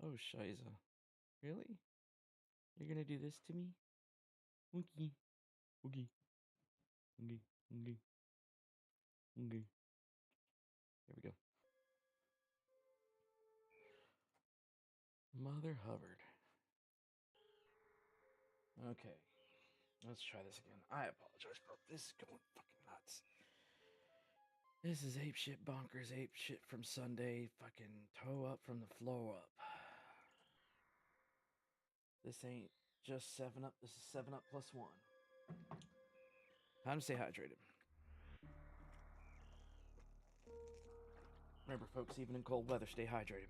Oh, Shiza. Really? You're gonna do this to me? Oogie. Oogie. Oogie. Oogie. Oogie. Here we go. Mother Hubbard. Okay. Let's try this again. I apologize, bro. This is going fucking nuts. This is ape shit bonkers, ape shit from Sunday. Fucking toe up from the floor up. This ain't just 7 Up. This is 7 Up plus 1. Time to stay hydrated. Remember, folks, even in cold weather, stay hydrated.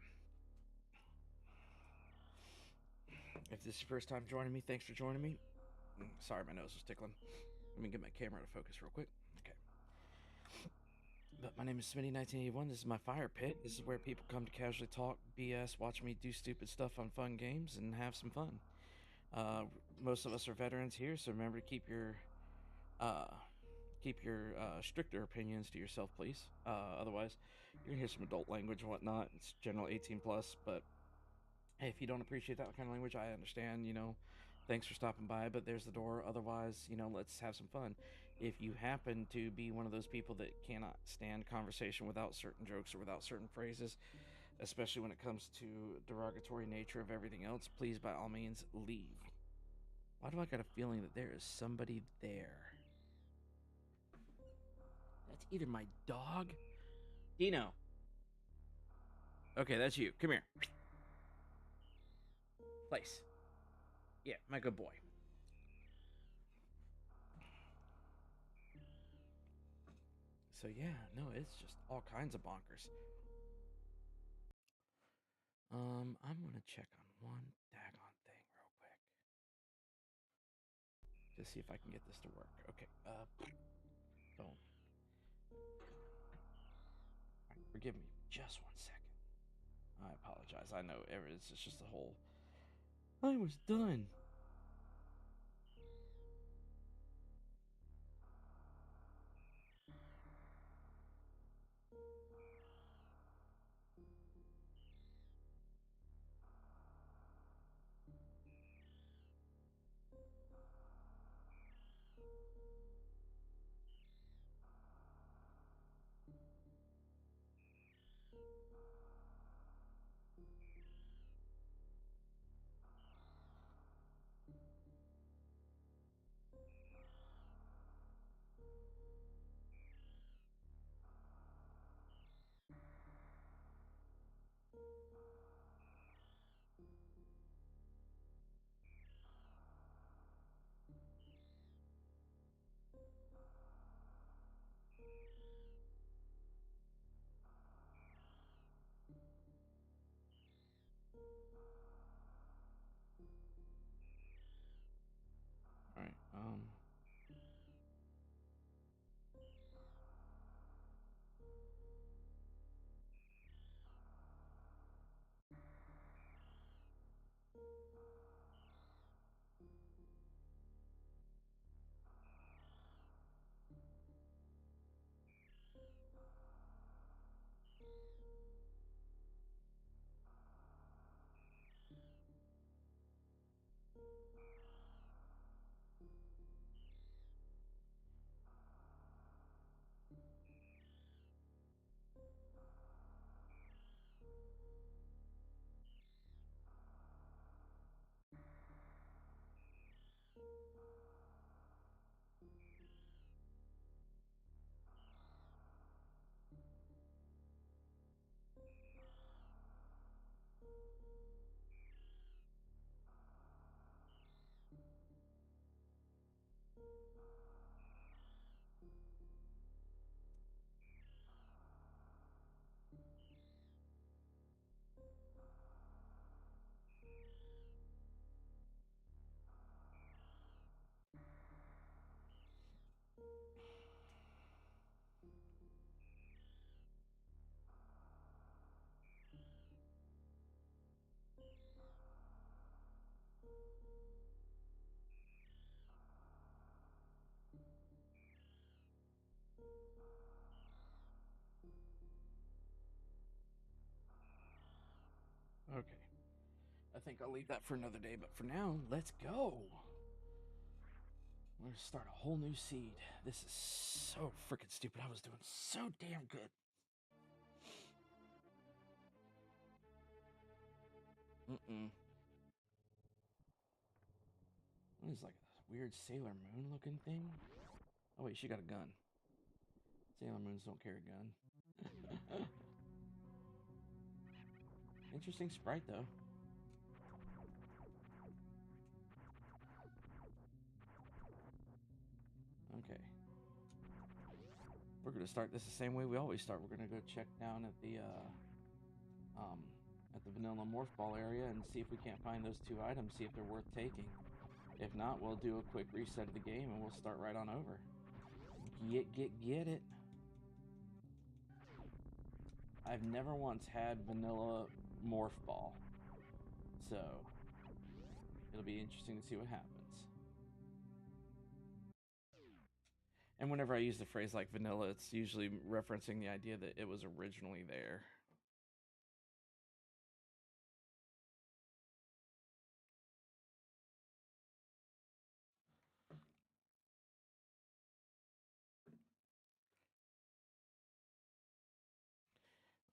If this is your first time joining me, thanks for joining me. Sorry, my nose was tickling. Let me get my camera to focus real quick. Okay. But my name is Smitty1981. This is my fire pit. This is where people come to casually talk, BS, watch me do stupid stuff on fun games, and have some fun. Most of us are veterans here, so remember to keep your stricter opinions to yourself, please. Otherwise, you're gonna hear some adult language and whatnot. It's general 18 plus, but hey, if you don't appreciate that kind of language, I understand. Thanks for stopping by, but there's the door. Otherwise, let's have some fun. If you happen to be one of those people that cannot stand conversation without certain jokes or without certain phrases, especially when it comes to derogatory nature of everything else, please by all means leave. Why do I got a feeling that there is somebody there? That's either my dog, Dino. Okay, that's you. Come here. Place. Yeah, my good boy. So yeah, no, it's just all kinds of bonkers. I'm gonna check on one daggone thing real quick. Just see if I can get this to work. Okay, phone. Alright, forgive me just 1 second. I apologize. I know it's just a whole. I was done. Alright, okay. I think I'll leave that for another day, but for now, let's go. We're gonna start a whole new seed. This is so freaking stupid. I was doing so damn good. What is like a weird Sailor Moon looking thing? Oh wait, she got a gun. Sailor Moons don't carry a gun. Interesting sprite though. Okay. We're gonna start this the same way we always start. We're gonna go check down at the vanilla morph ball area and see if we can't find those 2 items, see if they're worth taking. If not, we'll do a quick reset of the game and we'll start right on over. Get it. I've never once had vanilla morph ball, so it'll be interesting to see what happens. And whenever I use the phrase like vanilla, it's usually referencing the idea that it was originally there.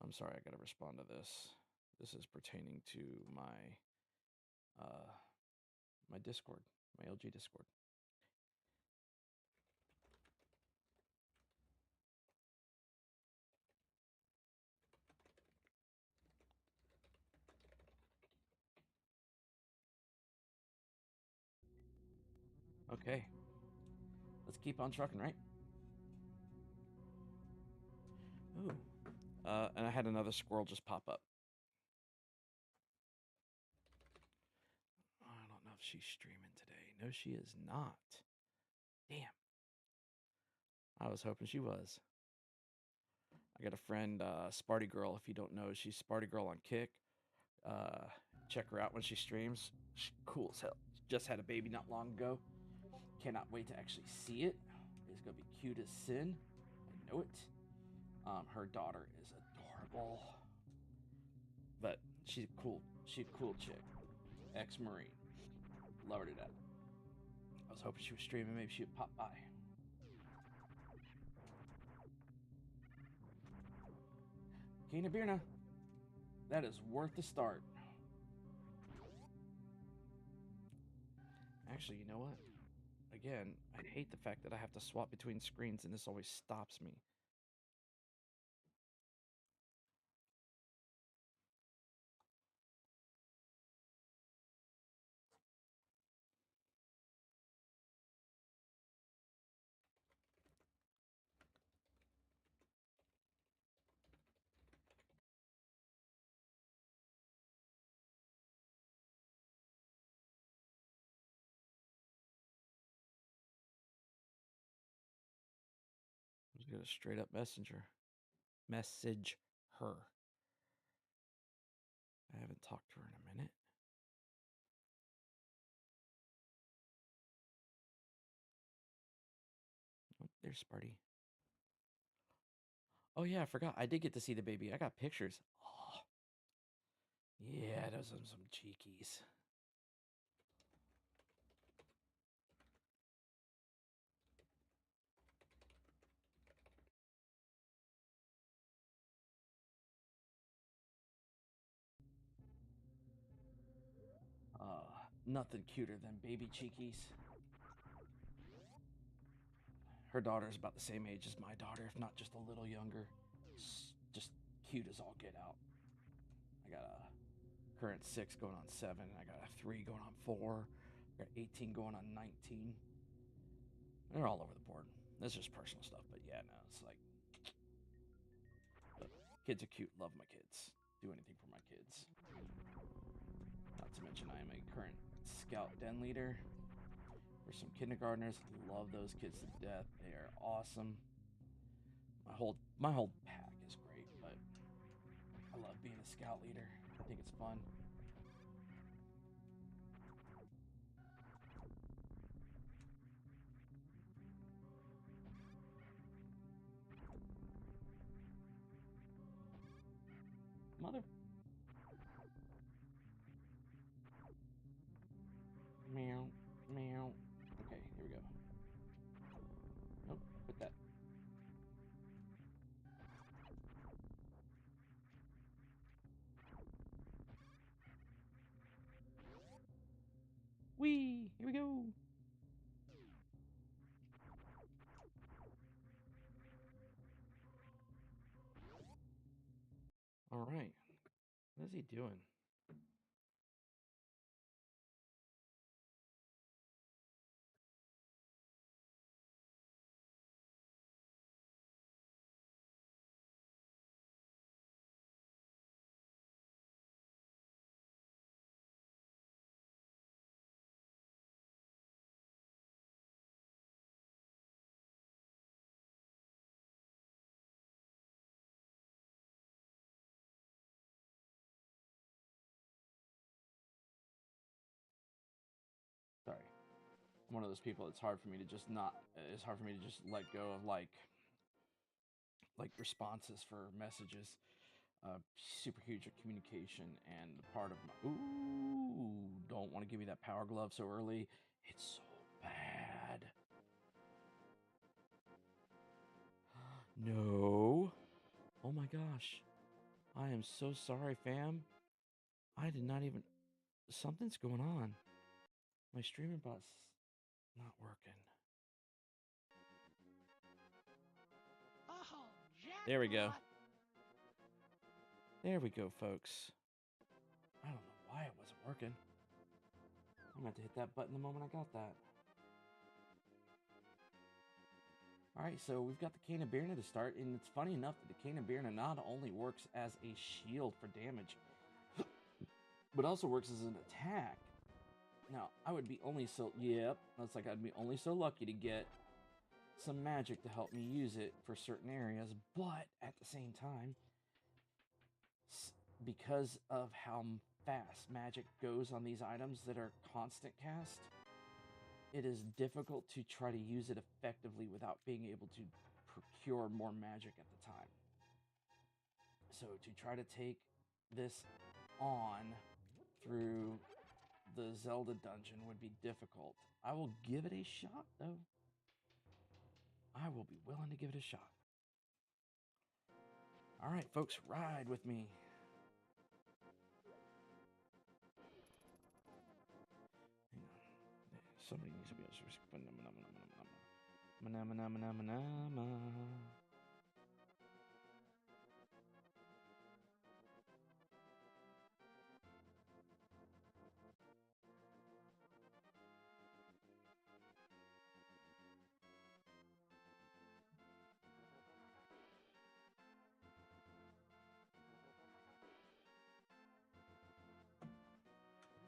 I'm sorry, I gotta respond to this. This is pertaining to my Discord, my LG Discord. Okay, let's keep on trucking, right? Ooh, and I had another squirrel just pop up. I don't know if she's streaming today. No, she is not. Damn. I was hoping she was. I got a friend, Sparty Girl. If you don't know, she's Sparty Girl on Kick. Check her out when she streams. She's cool as hell. She just had a baby not long ago. Cannot wait to actually see it. It's gonna be cute as sin. I know it. Her daughter is adorable, but she's a cool chick. Ex-Marine. Love her to death. I was hoping she was streaming. Maybe she would pop by. Kina Birna. That is worth the start. Actually, you know what? Again, I hate the fact that I have to swap between screens and this always stops me. I'm just gonna straight up message her. I haven't talked to her in a minute. Oh, there's Sparty. Oh yeah, I forgot. I did get to see the baby. I got pictures. Oh, yeah, those are some cheekies. Nothing cuter than baby cheekies. Her daughter's about the same age as my daughter, if not just a little younger. Just cute as all get out. I got a current 6 going on 7. I got a 3 going on 4. I got 18 going on 19. They're all over the board. That's just personal stuff, but yeah, no, it's like, but kids are cute. Love my kids. Do anything for my kids. Not to mention, I am a current scout den leader for some kindergartners. Love those kids to death. They are awesome. My whole pack is great, but I love being a scout leader. I think it's fun. Mother. Whee! Here we go. All right. What is he doing? Sorry. I'm one of those people. It's hard for me to just not. It's hard for me to just let go of like responses for messages. Super huge at communication and part of my. Ooh, don't want to give me that power glove so early. It's so bad. No. Oh my gosh. I am so sorry, fam. I did not even. Something's going on. My streaming bot's not working. Oh, there we go. There we go, folks. I don't know why it wasn't working. I'm going to hit that button the moment I got that. Alright, so we've got the Cane of Birna to start, and it's funny enough that the Cane of Birna not only works as a shield for damage, but also works as an attack. Now, I would be only so... Yep, looks like I'd be only so lucky to get some magic to help me use it for certain areas, but at the same time, because of how fast magic goes on these items that are constant cast, it is difficult to try to use it effectively without being able to procure more magic at the time. So to try to take this on through the Zelda dungeon would be difficult. I will give it a shot, though. I will be willing to give it a shot. All right, folks, ride with me. Hang on. Somebody needs to be able to...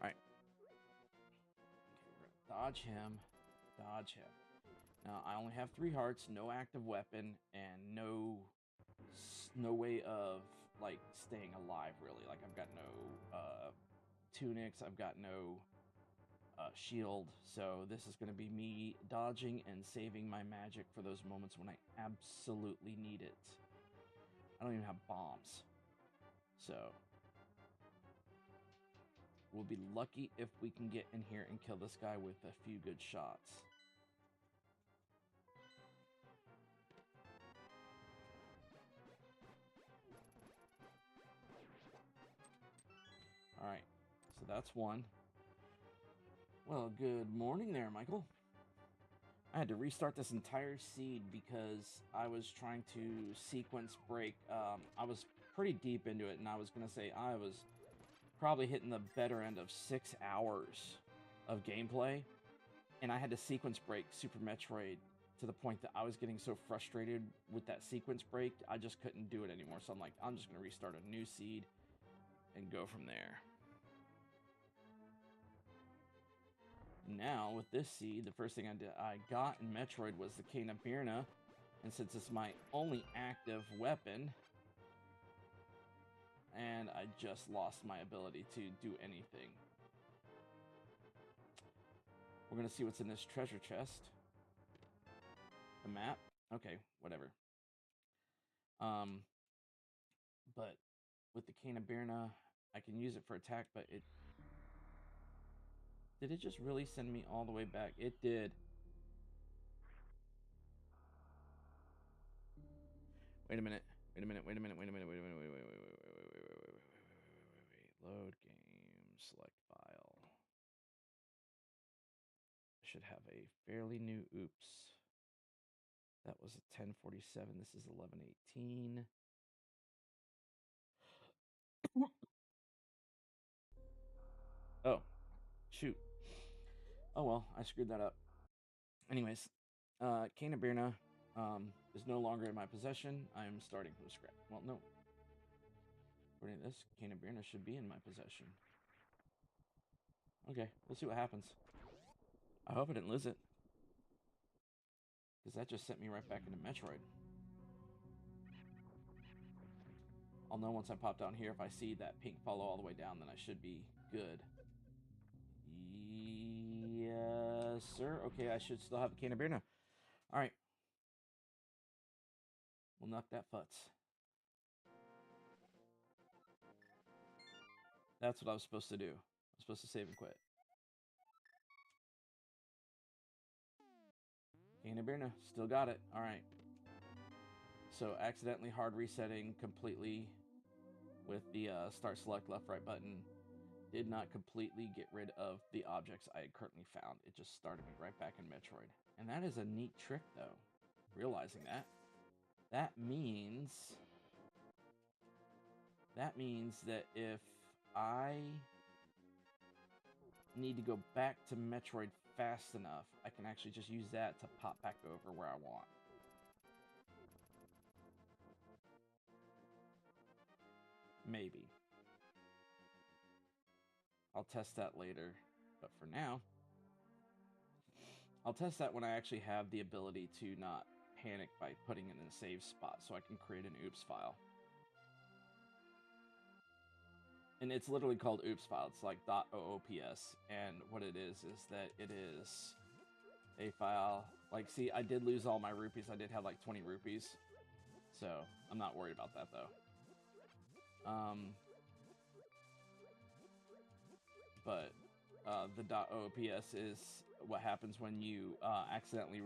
Alright. Dodge him. Dodge him. Now, I only have 3 hearts, no active weapon, and no way of, like, staying alive, really. Like, I've got no tunics, I've got no shield, so this is going to be me dodging and saving my magic for those moments when I absolutely need it. I don't even have bombs. So, we'll be lucky if we can get in here and kill this guy with a few good shots. Alright, so that's one. Well, good morning there, Michael. I had to restart this entire seed because I was trying to sequence break. I was pretty deep into it, and I was going to say I was probably hitting the better end of 6 hours of gameplay, and I had to sequence break Super Metroid to the point that I was getting so frustrated with that sequence break, I just couldn't do it anymore. So I'm like, I'm just going to restart a new seed and go from there. Now, with this seed, the first thing I got in Metroid was the Cane of Birna, and since it's my only active weapon, and I just lost my ability to do anything. We're gonna see what's in this treasure chest. The map? Okay, whatever. But with the Cane of Birna, I can use it for attack, but it... Did it just really send me all the way back? It did. Wait a minute. Wait a minute. Wait a minute. Wait a minute. Wait a minute. Wait. Load game. Select file. should have a fairly new oops. That was a 1047. This is 1118. Oh, shoot. Oh well, I screwed that up. Anyways, Kana Birna is no longer in my possession. I am starting from scratch. Well, no. According to this, Kana Birna should be in my possession. Okay, we'll see what happens. I hope I didn't lose it. Because that just sent me right back into Metroid. I'll know once I pop down here. If I see that pink follow all the way down, then I should be good. Yes, sir. Okay, I should still have the Kana Birna. Alright. We'll knock that futz. That's what I was supposed to do. I was supposed to save and quit. Kana Birna, still got it. Alright. So accidentally hard resetting completely with the start select left right button did not completely get rid of the objects I had currently found. It just started me right back in Metroid. And that is a neat trick though. Realizing that. That means that if I need to go back to Metroid fast enough, I can actually just use that to pop back over where I want. Maybe. I'll test that later, but for now, I'll test that when I actually have the ability to not panic by putting it in a save spot so I can create an oops file. And it's literally called oops file. It's like .oops, and what it is that it is a file. Like, see, I did lose all my rupees. I did have like 20 rupees, so I'm not worried about that though. But the .oops is what happens when you accidentally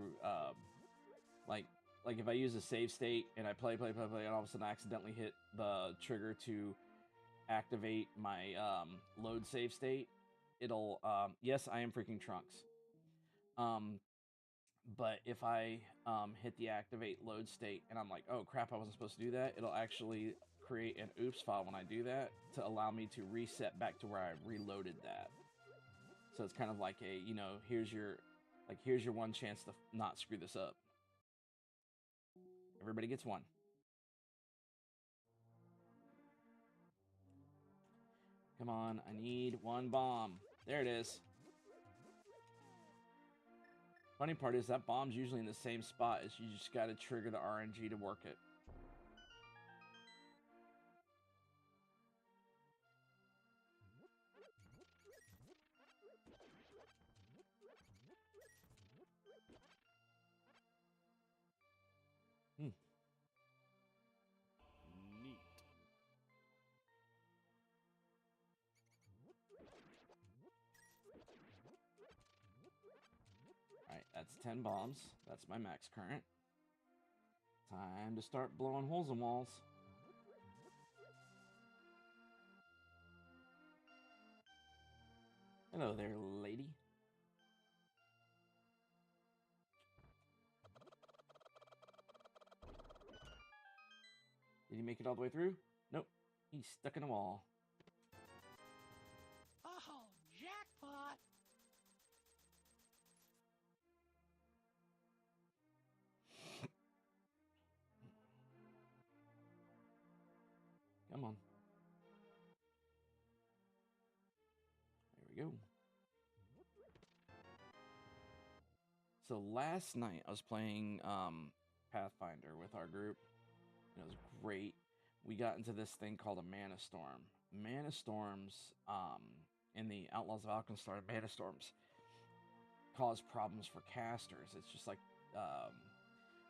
like if I use a save state and I play, and all of a sudden I accidentally hit the trigger to activate my load save state, it'll yes, I am freaking Trunks. But if I hit the activate load state and I'm like, oh crap, I wasn't supposed to do that, it'll actually create an oops file when I do that to allow me to reset back to where I reloaded that. So it's kind of like a, you know, here's your one chance to not screw this up. Everybody gets one. Come on, I need one bomb. There it is. Funny part is that bomb's usually in the same spot as you just gotta trigger the RNG to work it. Neat. Alright, that's 10 bombs. That's my max current. Time to start blowing holes in walls. Hello there, lady. Did he make it all the way through? Nope. He's stuck in a wall. Oh, jackpot! Come on. There we go. So last night I was playing Pathfinder with our group. It was great. We got into this thing called a mana storm. Mana storms in the Outlaws of Alkenstar, mana storms cause problems for casters. It's just like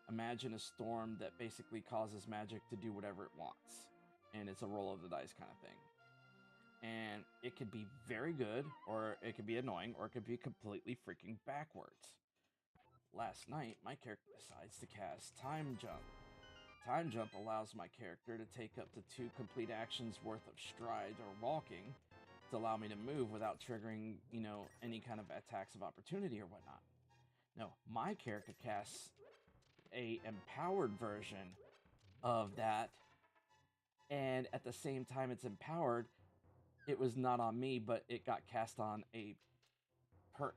imagine a storm that basically causes magic to do whatever it wants, and it's a roll of the dice kind of thing. And it could be very good, or it could be annoying, or it could be completely freaking backwards. Last night, my character decides to cast Time Jump. Time Jump allows my character to take up to 2 complete actions worth of stride or walking to allow me to move without triggering, you know, any kind of attacks of opportunity or whatnot. No, my character casts a empowered version of that, and at the same time it's empowered, it was not on me, but it got cast on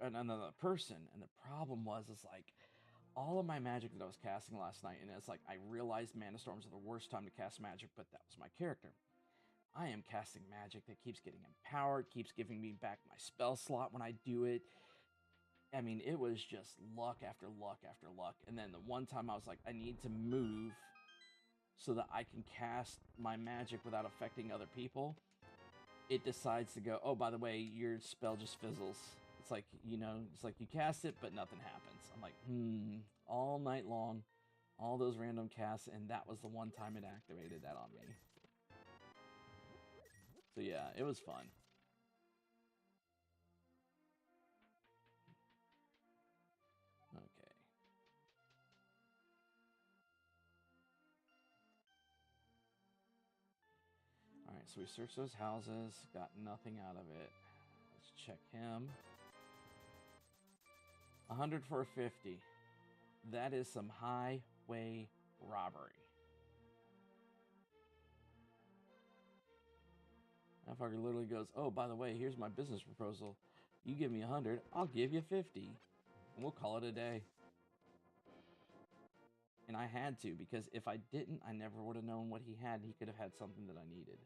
another person. And the problem was, is like, all of my magic that I was casting last night, and it's like, I realized mana storms are the worst time to cast magic, but that was my character. I am casting magic that keeps getting empowered, keeps giving me back my spell slot when I do it. I mean, it was just luck after luck after luck. And then the one time I was like, I need to move so that I can cast my magic without affecting other people. It decides to go, oh, by the way, your spell just fizzles. It's like, you know, it's like you cast it, but nothing happens. I'm like, all night long, all those random casts, and that was the one time it activated that on me. So yeah, it was fun. Okay. Alright, so we searched those houses, got nothing out of it. Let's check him. 100 for 50. That is some highway robbery. That fucker literally goes, oh, by the way, here's my business proposal. You give me 100, I'll give you 50. And we'll call it a day. And I had to, because if I didn't, I never would have known what he had. He could have had something that I needed.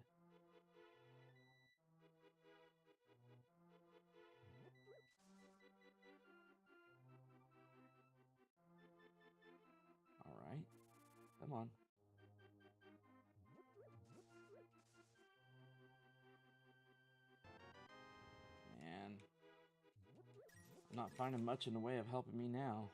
Alright. Come on. Man. I'm not finding much in the way of helping me now.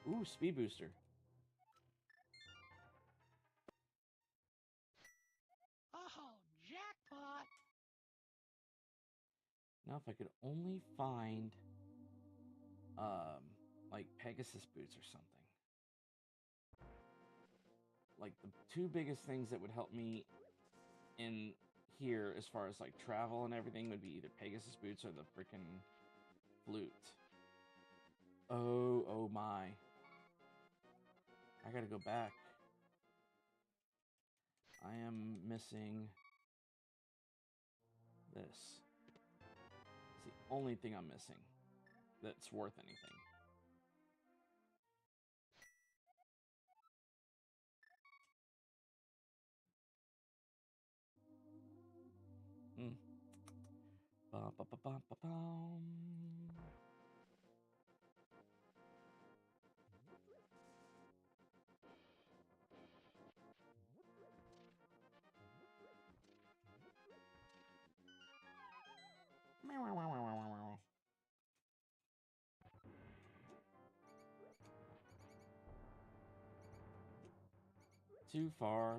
Ooh, speed booster. Oh, jackpot! Now if I could only find like Pegasus boots or something. Like the two biggest things that would help me in here as far as like travel and everything would be either Pegasus boots or the freaking flute. Oh my. I gotta go back. I am missing this. It's the only thing I'm missing that's worth anything. Hmm. Ba, ba, ba, ba, ba, bum. Too far.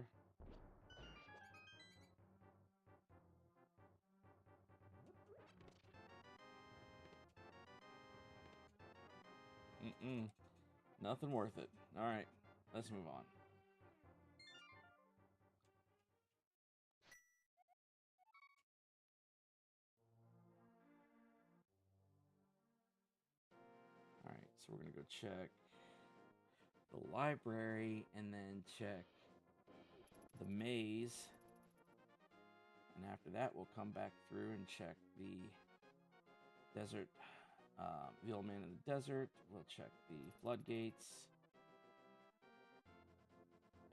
Nothing worth it. Alright, let's move on. Alright, so we're gonna go check the library and then check the maze. And after that, we'll come back through and check the desert, the old man in the desert. We'll check the floodgates.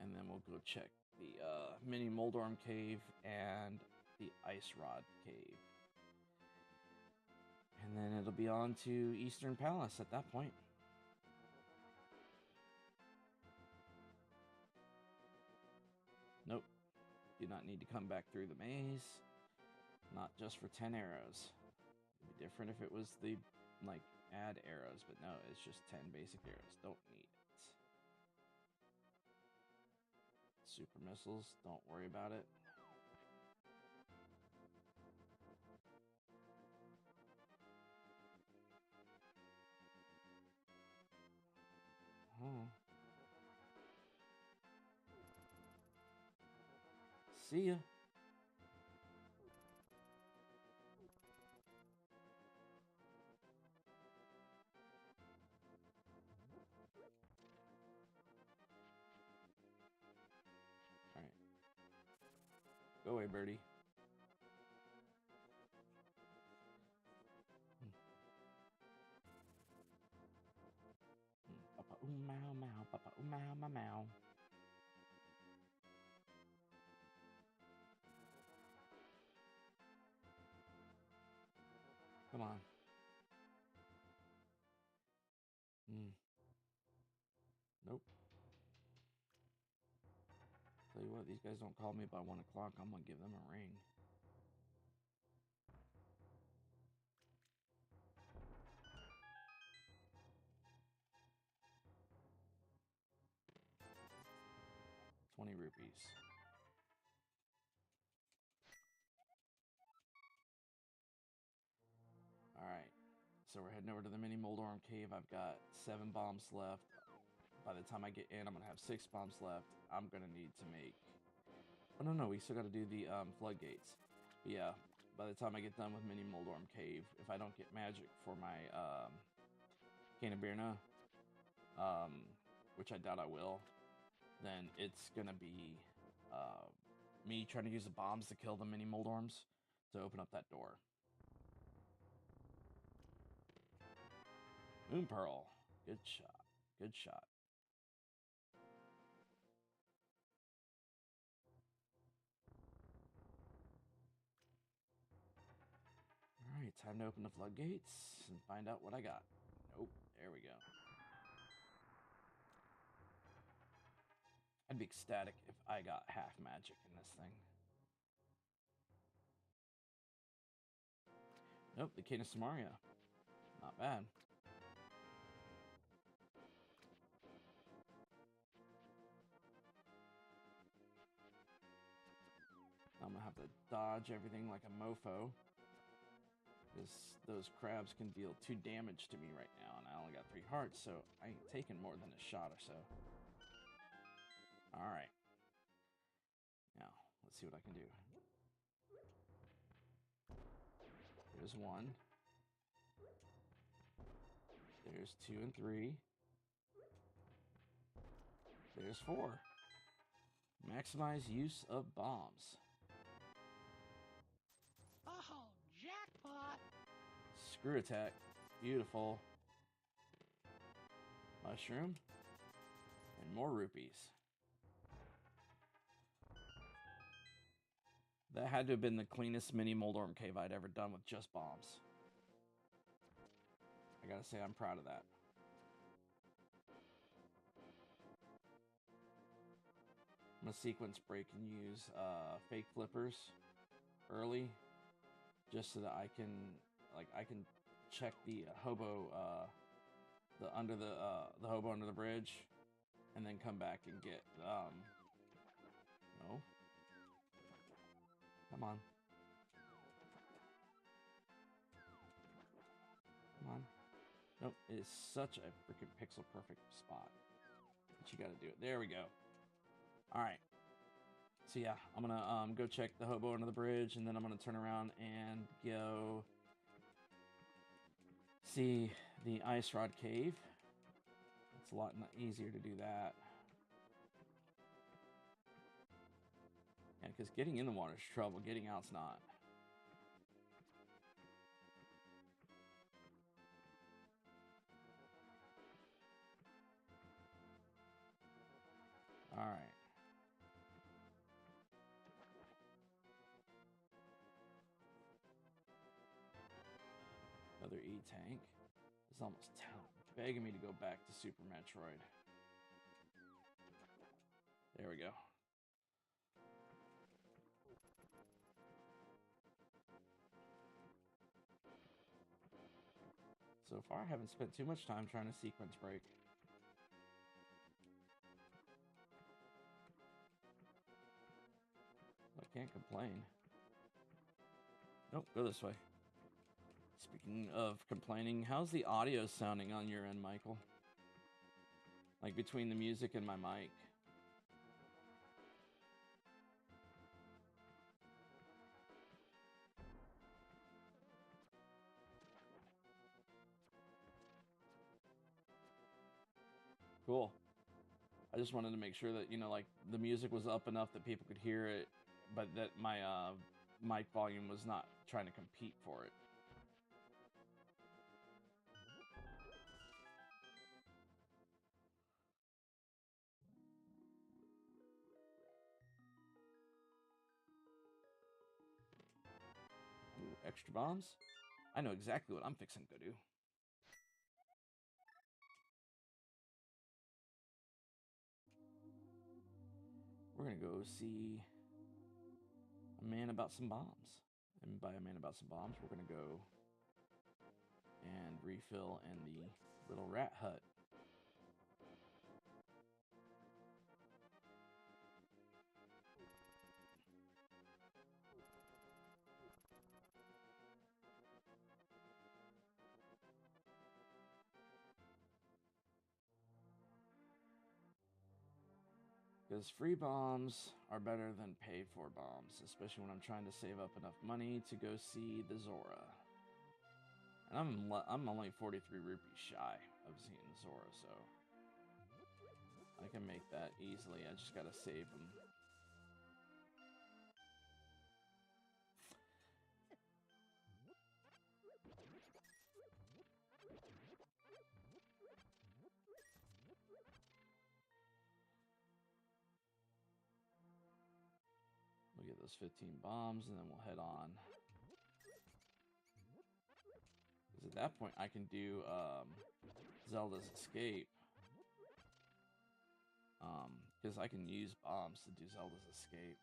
And then we'll go check the mini Moldorm cave and the ice rod cave. And then it'll be on to Eastern Palace at that point. Nope. Do not need to come back through the maze. Not just for 10 arrows. It'd be different if it was the, like, add arrows, but no, it's just 10 basic arrows. Don't need it. Super missiles, don't worry about it. Oh. See ya. All right. Go away, birdie. Papa ooh meow meow. Papa ooh meow meow meow. Come on. Nope. Tell you what, these guys don't call me by 1 o'clock. I'm gonna give them a ring. ₹20. All right. So we're heading over to the mini Moldorm cave. I've got 7 bombs left. By the time I get in, I'm gonna have 6 bombs left. I'm gonna need to make. Oh no, we still got to do the floodgates. But yeah, by the time I get done with mini Moldorm cave, if I don't get magic for my Canabirna, which I doubt I will, then it's gonna be me trying to use the bombs to kill the mini Moldorms to open up that door. Moon Pearl. Good shot. Good shot. Alright, time to open the floodgates and find out what I got. Nope, there we go. I'd be ecstatic if I got half magic in this thing. Nope, the Cane of Samaria. Not bad. I'm gonna have to dodge everything like a mofo, because those crabs can deal 2 damage to me right now, and I only got 3 hearts, so I ain't taking more than a shot or so. Alright. Now, let's see what I can do. There's 1. There's 2 and 3. There's 4. Maximize use of bombs. Oh, jackpot! Screw attack. Beautiful. Mushroom. And more rupees. That had to have been the cleanest mini Moldorm cave I'd ever done with just bombs. I gotta say, I'm proud of that. I'm gonna sequence break and use fake flippers early, just so that I can check the hobo the hobo under the bridge, and then come back and get no. Come on. Come on. Nope, it is such a freaking pixel perfect spot. But you gotta do it. There we go. Alright. So yeah, I'm gonna go check the hobo under the bridge, and then I'm gonna turn around and go see the Ice Rod Cave. It's a lot easier to do that. Yeah, because getting in the water is trouble. Getting out's not. Alright. Another E-Tank. It's almost begging me to go back to Super Metroid. There we go. So far, I haven't spent too much time trying to sequence break. I can't complain. Nope, go this way. Speaking of complaining, how's the audio sounding on your end, Michael? Like between the music and my mic? cool. I just wanted to make sure that, you know, like the music was up enough that people could hear it, but that my mic volume was not trying to compete for it. Ooh, extra bombs? I know exactly what I'm fixing to do. We're gonna go see a man about some bombs. And by a man about some bombs, we're gonna go and refill in the little rat hut. Because free bombs are better than paid for bombs, especially when I'm trying to save up enough money to go see the Zora. And I'm only 43 rupees shy of seeing the Zora, so I can make that easily. I just gotta save them. We'll get those 15 bombs, and then we'll head on. Because at that point, I can do Zelda's Escape. Because I can use bombs to do Zelda's Escape.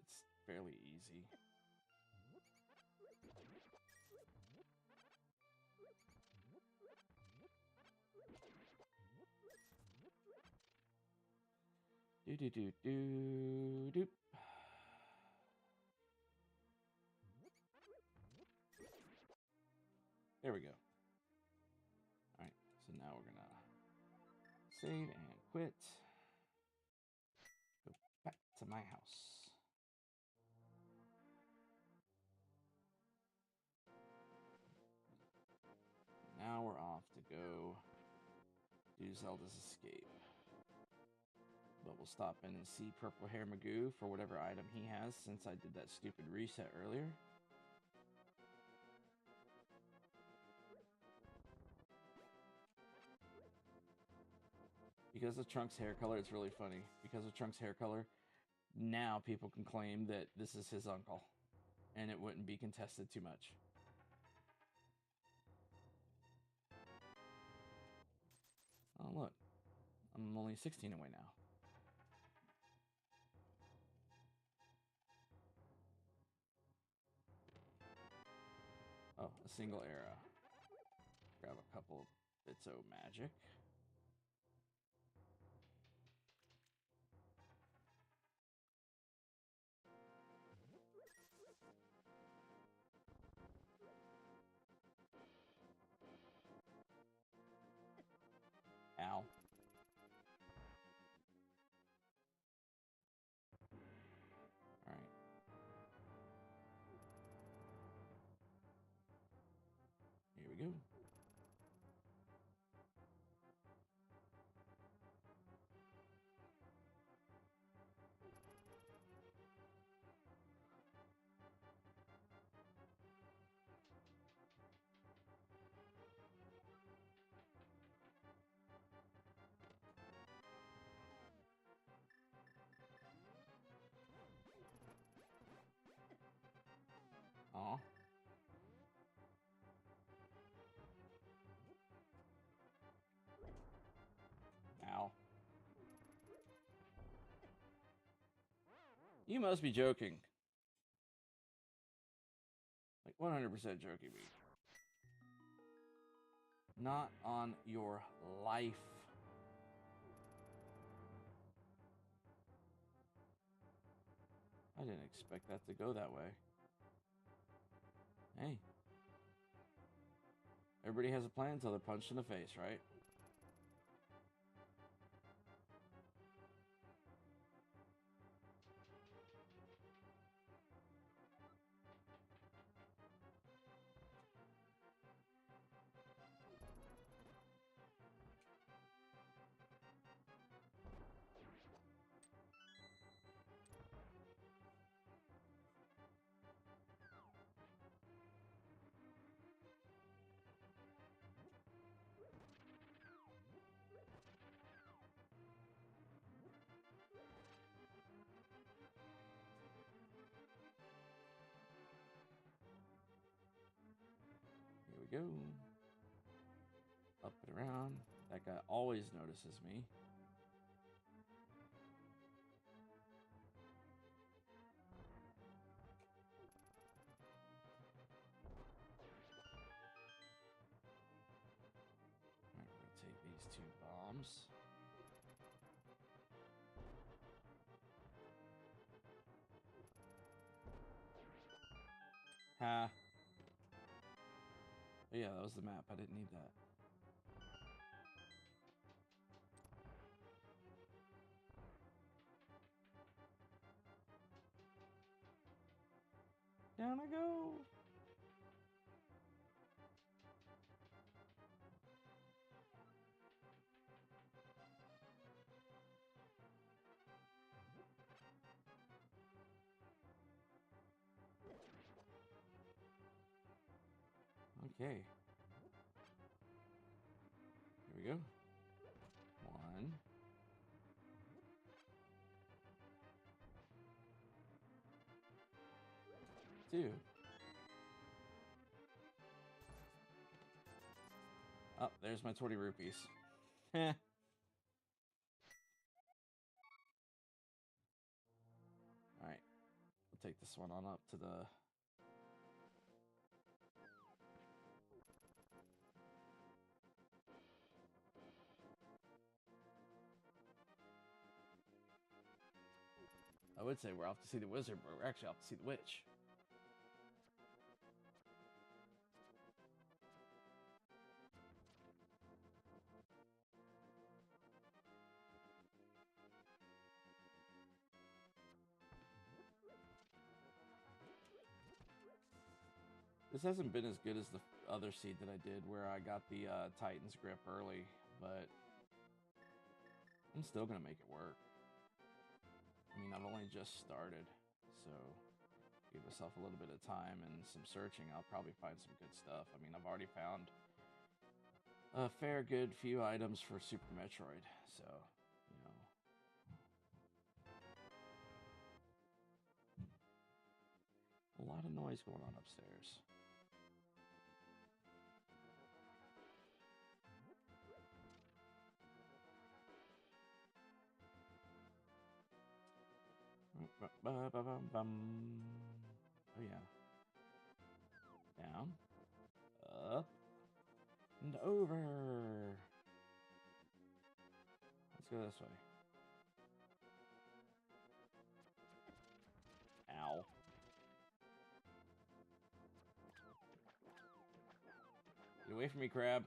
It's fairly easy. Do do do do do. There we go. All right, so now we're gonna save and quit. Go back to my house. Now we're off to go do Zelda's Escape. But we'll stop in and see Purple Hair Magoo for whatever item he has, since I did that stupid reset earlier. Because of Trunks' hair color, it's really funny. Because of Trunks' hair color, now people can claim that this is his uncle. And it wouldn't be contested too much. Oh, look. I'm only 16 away now. Oh, a single era. Grab a couple bits of magic. Ow. Alright. Here we go. Aw. Ow. You must be joking. Like 100% joking me. Not on your life. I didn't expect that to go that way. Hey. Everybody has a plan until they're punched in the face, right? we go. Up and around. That guy always notices me. Alright, we're gonna take these 2 bombs. Ha. Oh yeah, that was the map. I didn't need that. Down I go. Okay. Here we go. 1. 2. Oh, there's my 20 rupees. Heh. Alright. We'll take this one on up to the... I would say we're off to see the wizard, but we're actually off to see the witch. This hasn't been as good as the other seed that I did, where I got the Titan's grip early, but I'm still gonna make it work. I mean, I've only just started, so give myself a little bit of time and some searching. I'll probably find some good stuff. I mean, I've already found a fair good few items for Super Metroid, so, you know. A lot of noise going on upstairs. Oh yeah. Down, up, and over. Let's go this way. Ow. Get away from me, crab.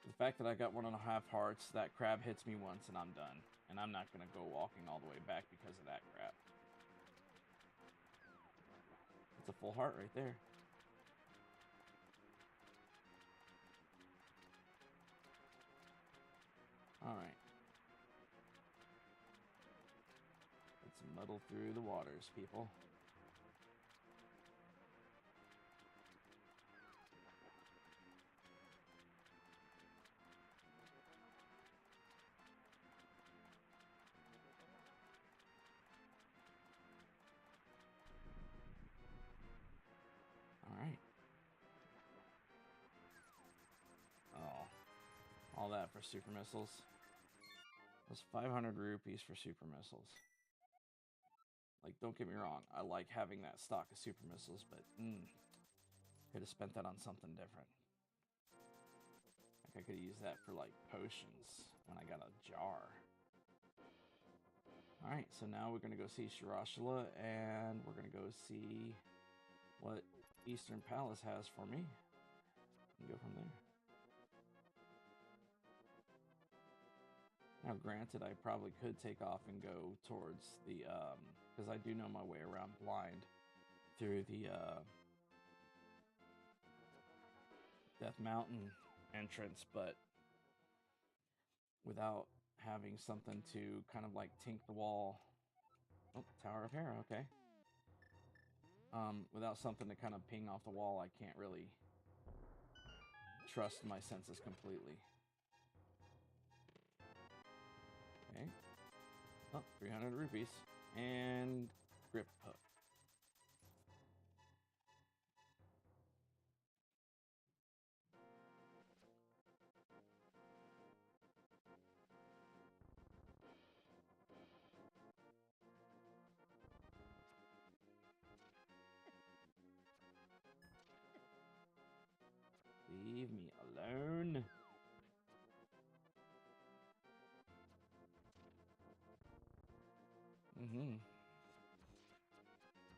The fact that I got 1.5 hearts, that crab hits me once and I'm done. And I'm not going to go walking all the way back because of that crap. It's a full heart right there. Alright. Let's muddle through the waters, people. Alright. Oh. All that for super missiles. Those 500 rupees for super missiles. Like, don't get me wrong, I like having that stock of super missiles, but could have spent that on something different. Like, I could have used that for, like, potions when I got a jar. Alright, so now we're going to go see Shirashula, and we're going to go see what Eastern Palace has for me, and go from there. Now, granted, I probably could take off and go towards the, because I do know my way around blind through the Death Mountain entrance, but without having something to kind of like tink the wall. Oh, Tower of Hera, okay. Without something to kind of ping off the wall, I can't really trust my senses completely. Okay. Oh, 300 rupees. And grip hook. Mm-hmm.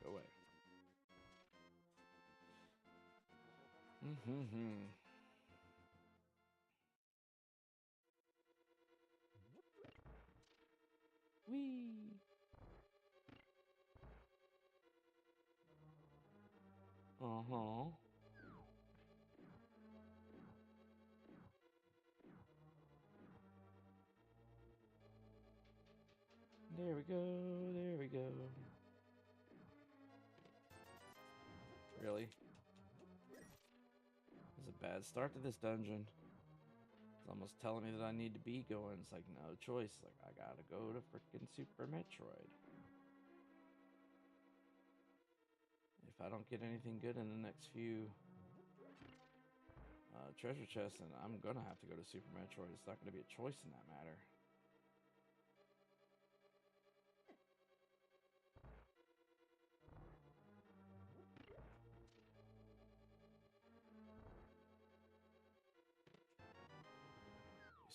Go away. Mm-hmm. Whee! Uh-huh. There we go, there we go. Really? It's a bad start to this dungeon. It's almost telling me that I need to be going. It's like, no choice. Like, I gotta go to frickin' Super Metroid. If I don't get anything good in the next few treasure chests, then I'm gonna have to go to Super Metroid. It's not gonna be a choice in that matter.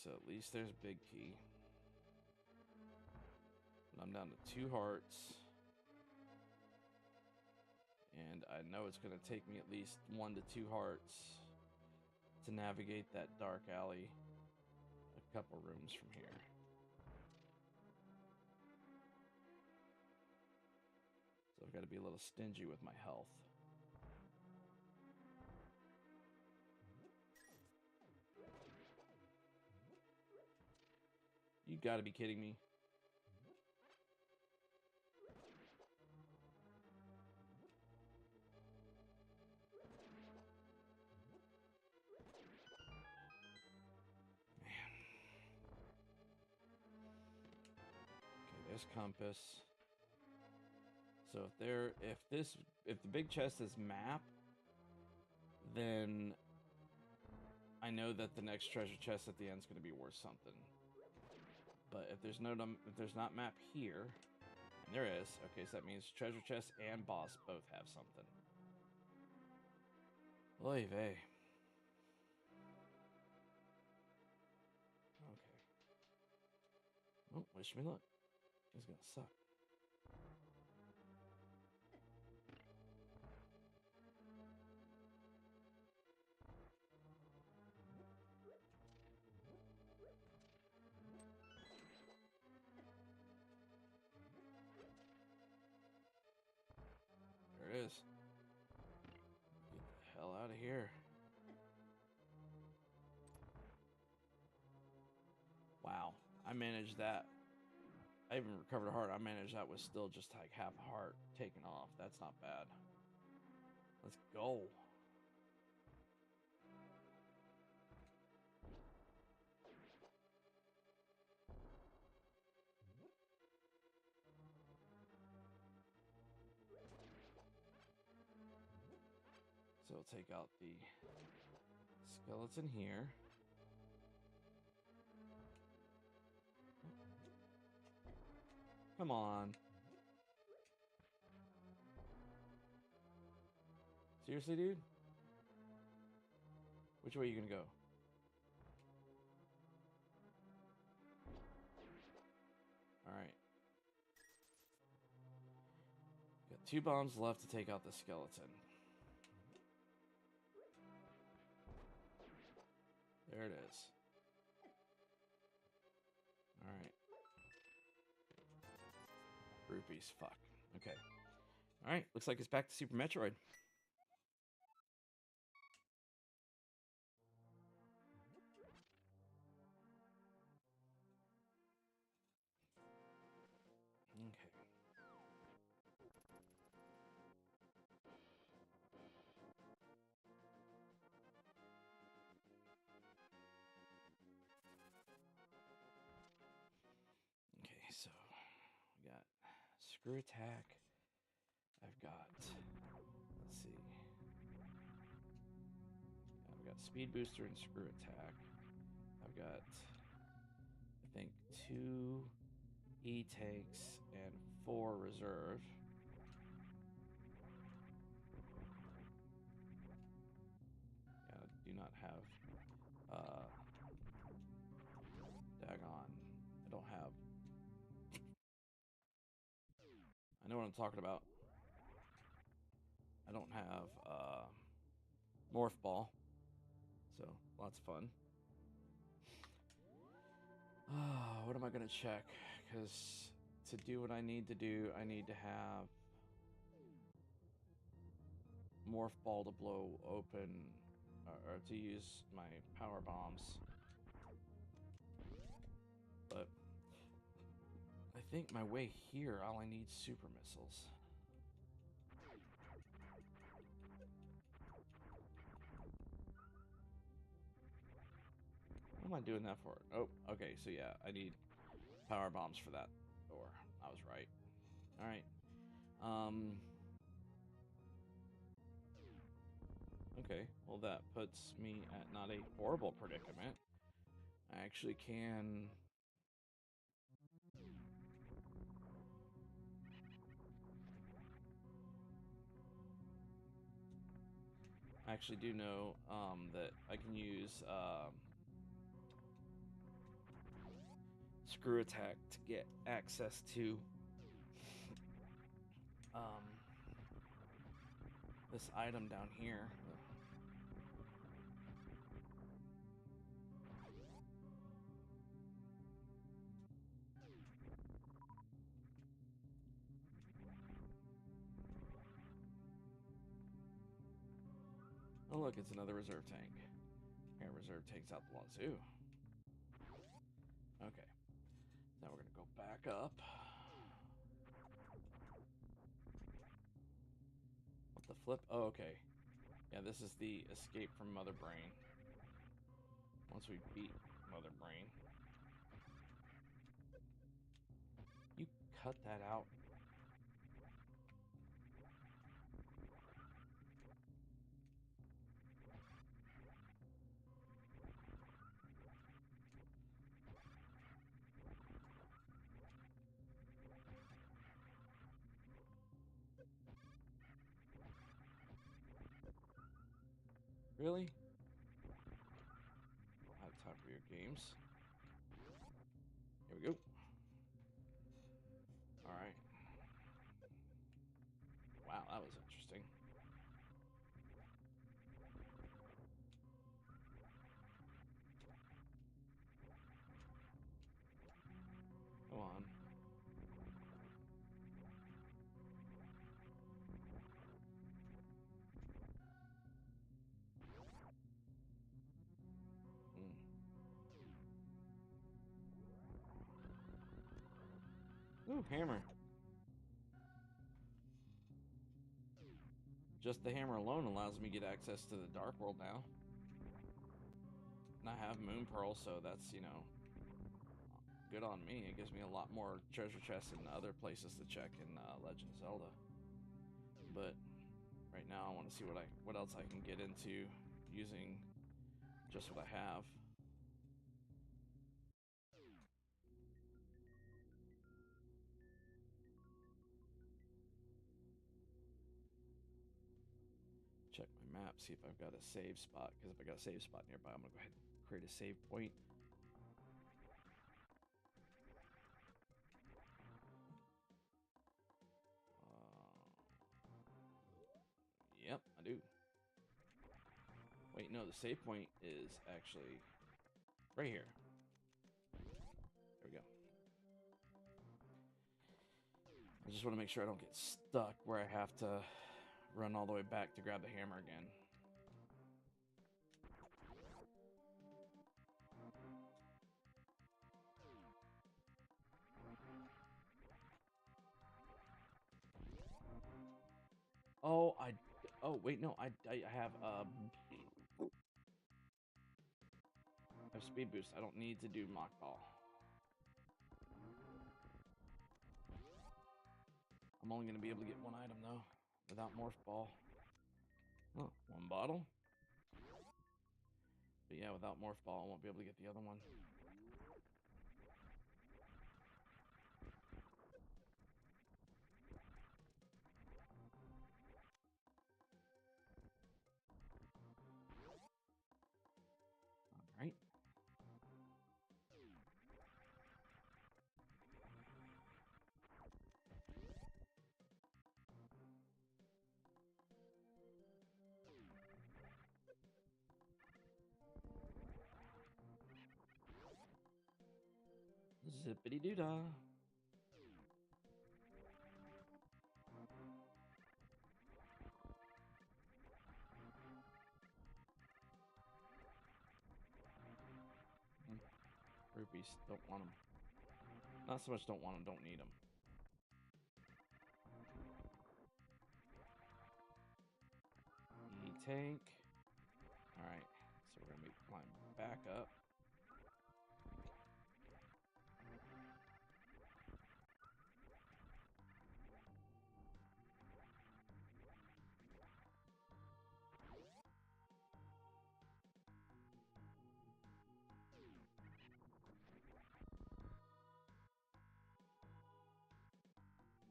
So at least there's Big Key. I'm down to 2 hearts. And I know it's going to take me at least 1 to 2 hearts to navigate that dark alley a couple rooms from here. So I've got to be a little stingy with my health. You got to be kidding me. Okay, there's compass. So if the big chest is map, then I know that the next treasure chest at the end is going to be worth something. But if there's not map here, and there is, okay, so that means treasure chest and boss both have something. Oy vey. Okay. Oh, wish me luck. This is gonna suck. There it is. Get the hell out of here. Wow. I managed that. I even recovered a heart. I managed that with still just like half a heart taken off. That's not bad. Let's go. So we'll take out the skeleton here. Come on. Seriously, dude? Which way are you gonna go? Alright. Got 2 bombs left to take out the skeleton. There it is. Alright. Rupees, fuck. Okay. Alright, looks like it's back to Super Metroid. Okay. Okay, so we got screw attack. I've got, let's see. I've got speed booster and screw attack. I've got, I think, 2 E-tanks and 4 reserve. Yeah, I do not have daggone. I don't have what I'm talking about. I don't have Morph Ball, so lots of fun. What am I gonna check? Because to do what I need to do, I need to have Morph Ball to blow open, or to use my power bombs. But I think my way here, all I need super missiles. What am I doing that for? Oh, okay, so yeah, I need power bombs for that door. I was right. Alright. Okay, well that puts me at not a horrible predicament. I actually can... I actually do know that I can use Screw Attack to get access to this item down here. Oh look, it's another reserve tank. Yeah, reserve tank's out the wazoo. Okay, now we're gonna go back up. What the flip? Oh, okay. Yeah, this is the escape from Mother Brain. Once we beat Mother Brain. You cut that out. Really? I don't have time for your games. Here we go. Alright. Wow, that was interesting. Come on. Ooh, hammer. Just the hammer alone allows me to get access to the Dark World now. And I have Moon Pearl, so that's, you know, good on me. It gives me a lot more treasure chests and other places to check in Legend of Zelda. But right now I want to see what else I can get into using just what I have. Check my map, see if I've got a save spot, because if I got a save spot nearby, I'm gonna go ahead and create a save point. Yep, I do. Wait, no, the save point is actually right here. There we go. I just want to make sure I don't get stuck where I have to run all the way back to grab the hammer again. Oh, wait, no, I have speed boost. I don't need to do mock ball. I'm only going to be able to get one item, though, without morph ball. Oh, one bottle. But yeah, without morph ball, I won't be able to get the other one. Alright. Zippity doo dah. Rupees, don't want them. Not so much don't want them, don't need them. E-tank. Alright, so we're gonna be climbing back up.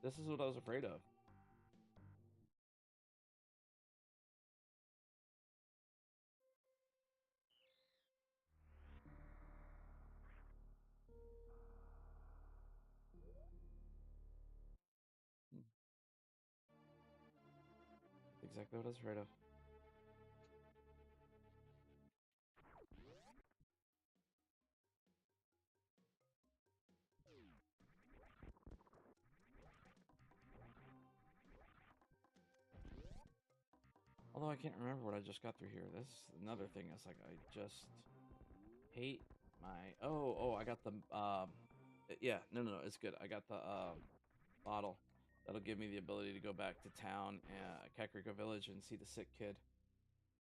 This is what I was afraid of. Exactly what I was afraid of. Although I can't remember what I just got through here. This is another thing. It's like I just hate my. Oh, I got the. Yeah, no, it's good. I got the bottle that'll give me the ability to go back to town, Kakariko Village, and see the sick kid.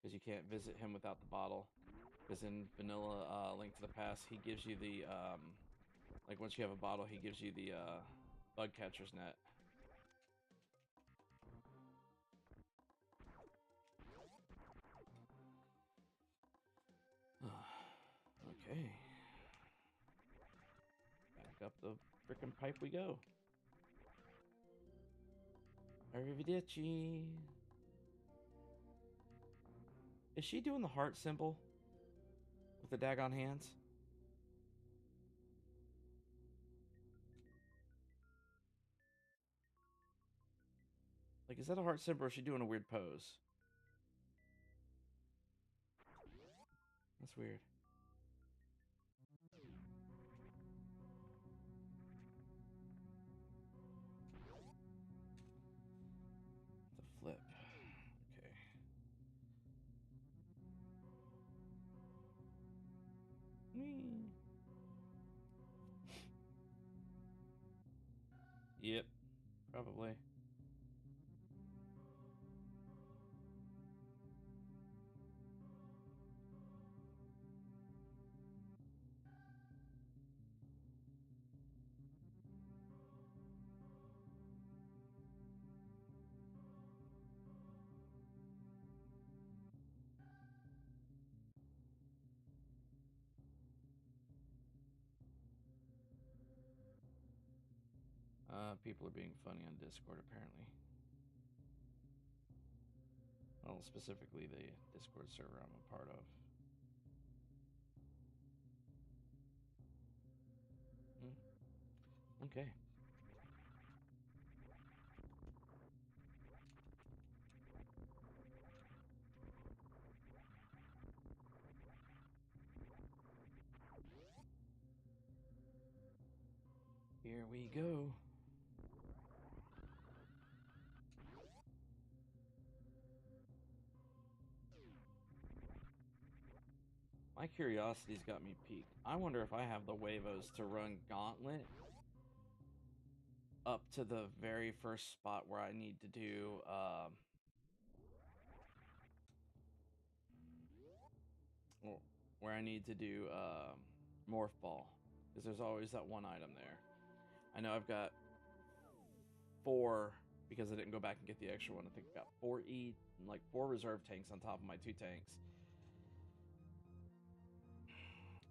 Because you can't visit him without the bottle. Because in vanilla Link to the Past, he gives you the like once you have a bottle, he gives you the bug catcher's net. Okay. Back up the frickin' pipe we go. Arrivederci. Is she doing the heart symbol with the daggone hands? Like, is that a heart symbol or is she doing a weird pose? That's weird. The flip. Okay. Whee. Yep, probably. People are being funny on Discord, apparently. Well, specifically the Discord server I'm a part of. Okay. Here we go. My curiosity's got me peaked. I wonder if I have the huevos to run Gauntlet up to the very first spot where I need to do Morph Ball, because there's always that one item there. I know I've got 4 because I didn't go back and get the extra one. I think I've got 4 reserve tanks on top of my 2 tanks. I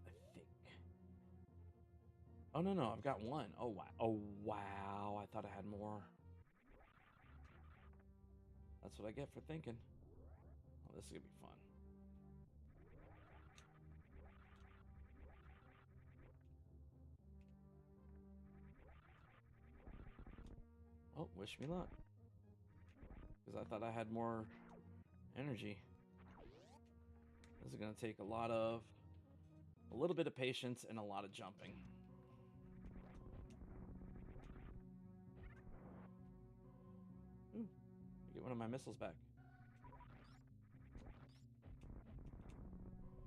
think. Oh no, I've got 1. Oh wow. Oh wow. I thought I had more. That's what I get for thinking. Oh, this is gonna be fun. Oh, wish me luck. Because I thought I had more energy. This is going to take a little bit of patience and a lot of jumping. One of my missiles back.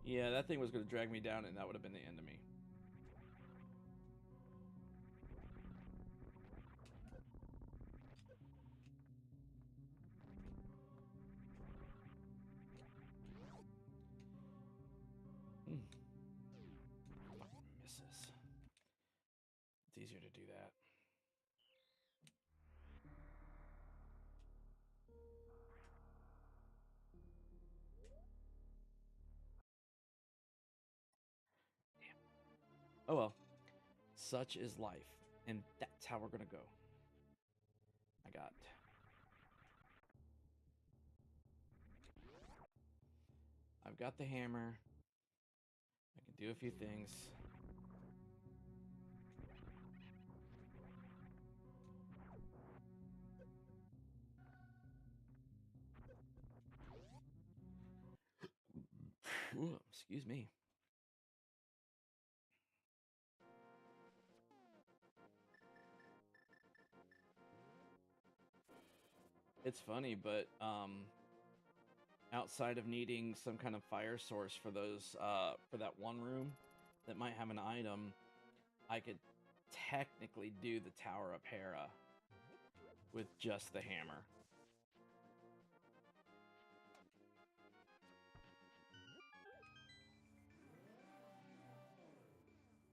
Yeah, that thing was going to drag me down, and that would have been the end of me. Fucking misses. It's easier to do that. Damn. Oh well. Such is life. And that's how we're going to go. I've got the hammer. I can do a few things. Ooh, excuse me. It's funny, but outside of needing some kind of fire source for those for that one room that might have an item, I could technically do the Tower of Hera with just the hammer.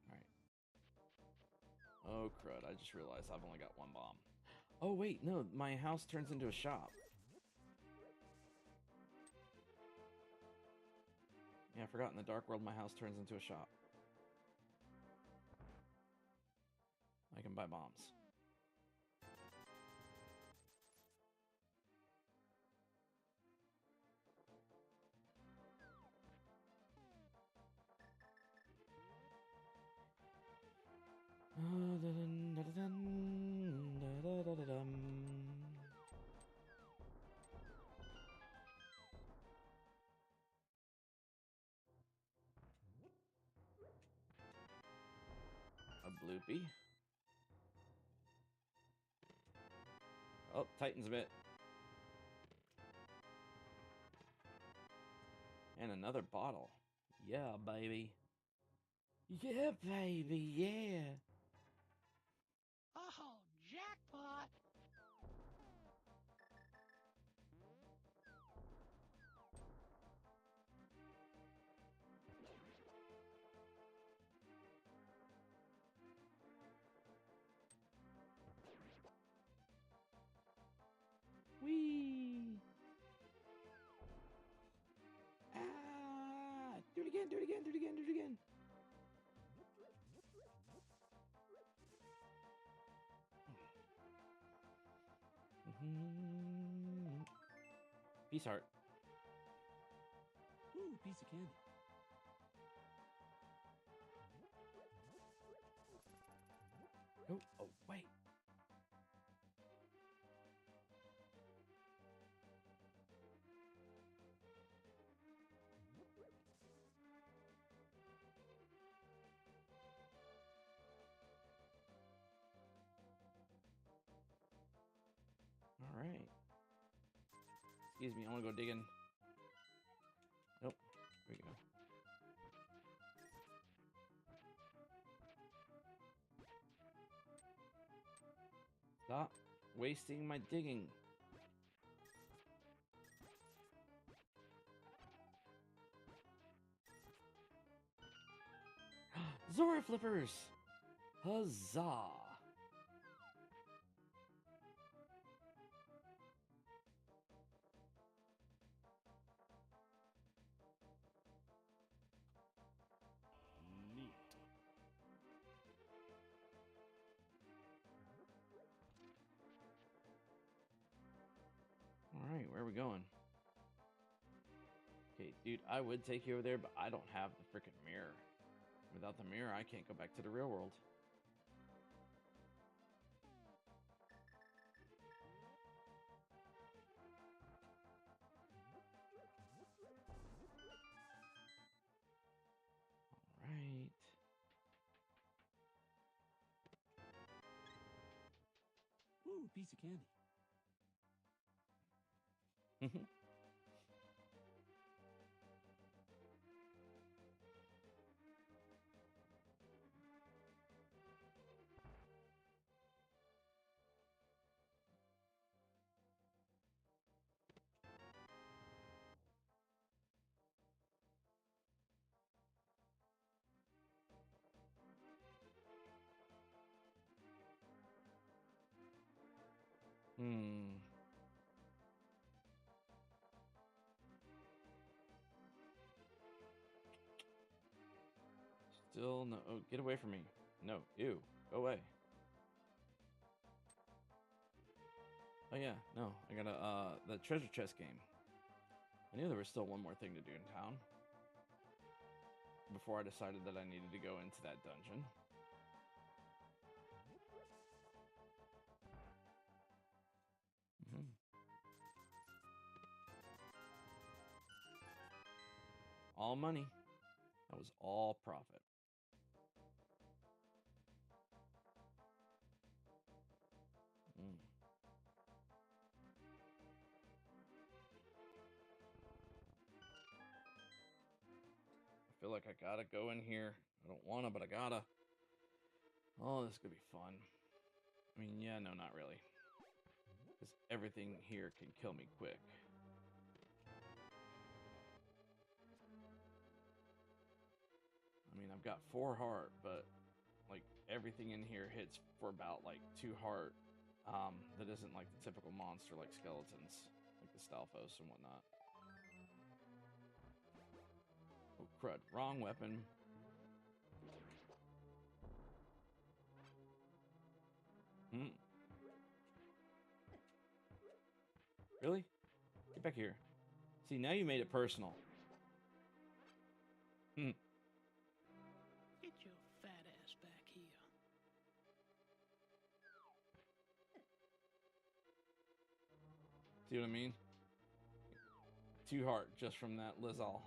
All right. Oh crud! I just realized I've only got one bomb. Oh wait, no, my house turns into a shop. Yeah, I forgot in the Dark World my house turns into a shop. I can buy bombs. A bloopy. Oh, Titan's bit. And another bottle. Yeah, baby. Yeah, baby, yeah. Oh, jackpot! Whee! Ah! Do it again, do it again, do it again, do it again. Peace heart. Ooh, piece of candy. Oh, wait. All right. Excuse me, I want to go digging. Nope. Here we go. Stop wasting my digging. Zora flippers! Huzzah! Neat. Alright, where are we going? Okay, dude, I would take you over there, but I don't have the freaking mirror. Without the mirror, I can't go back to the real world. Alright. Ooh, piece of candy. Hmm. Still no. Oh, get away from me. No. Ew. Go away. Oh yeah. No. I got the treasure chest game. I knew there was still one more thing to do in town before I decided that I needed to go into that dungeon. Mm-hmm. All money. That was all profit. Mm. I feel like I gotta go in here. I don't wanna, but I gotta. Oh, this is gonna be fun. I mean, yeah, no, not really. Because everything here can kill me quick. I mean, I've got 4 heart, but like everything in here hits for about like 2 heart. That isn't like the typical monster like skeletons, like the Stalfos and whatnot. Oh crud! Wrong weapon. Hmm. Really? Get back here. See, now you made it personal. Hmm. Get your fat ass back here. See what I mean? 2 heart just from that Lizal.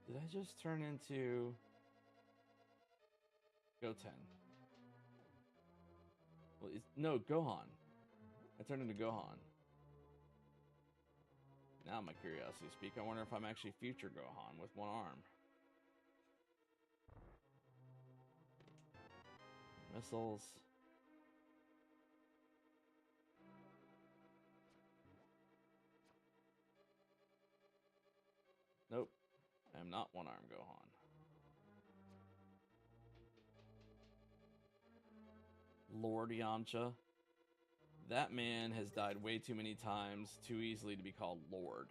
Did I just turn into Goten? Well, no, Gohan. I turned into Gohan. Now my curiosity speak. I wonder if I'm actually future Gohan with 1 arm. Missiles. Nope. I am not 1 arm Gohan. Lord Yamcha. That man has died way too many times, too easily to be called Lord.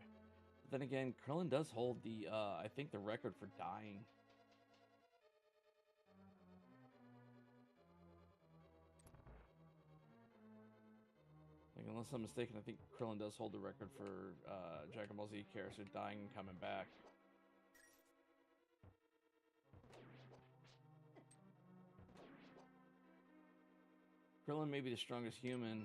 But then again, Krillin does hold the, I think, the record for dying. Like, unless I'm mistaken, I think Krillin does hold the record for Dragon Ball Z character dying and coming back. Krillin may be the strongest human,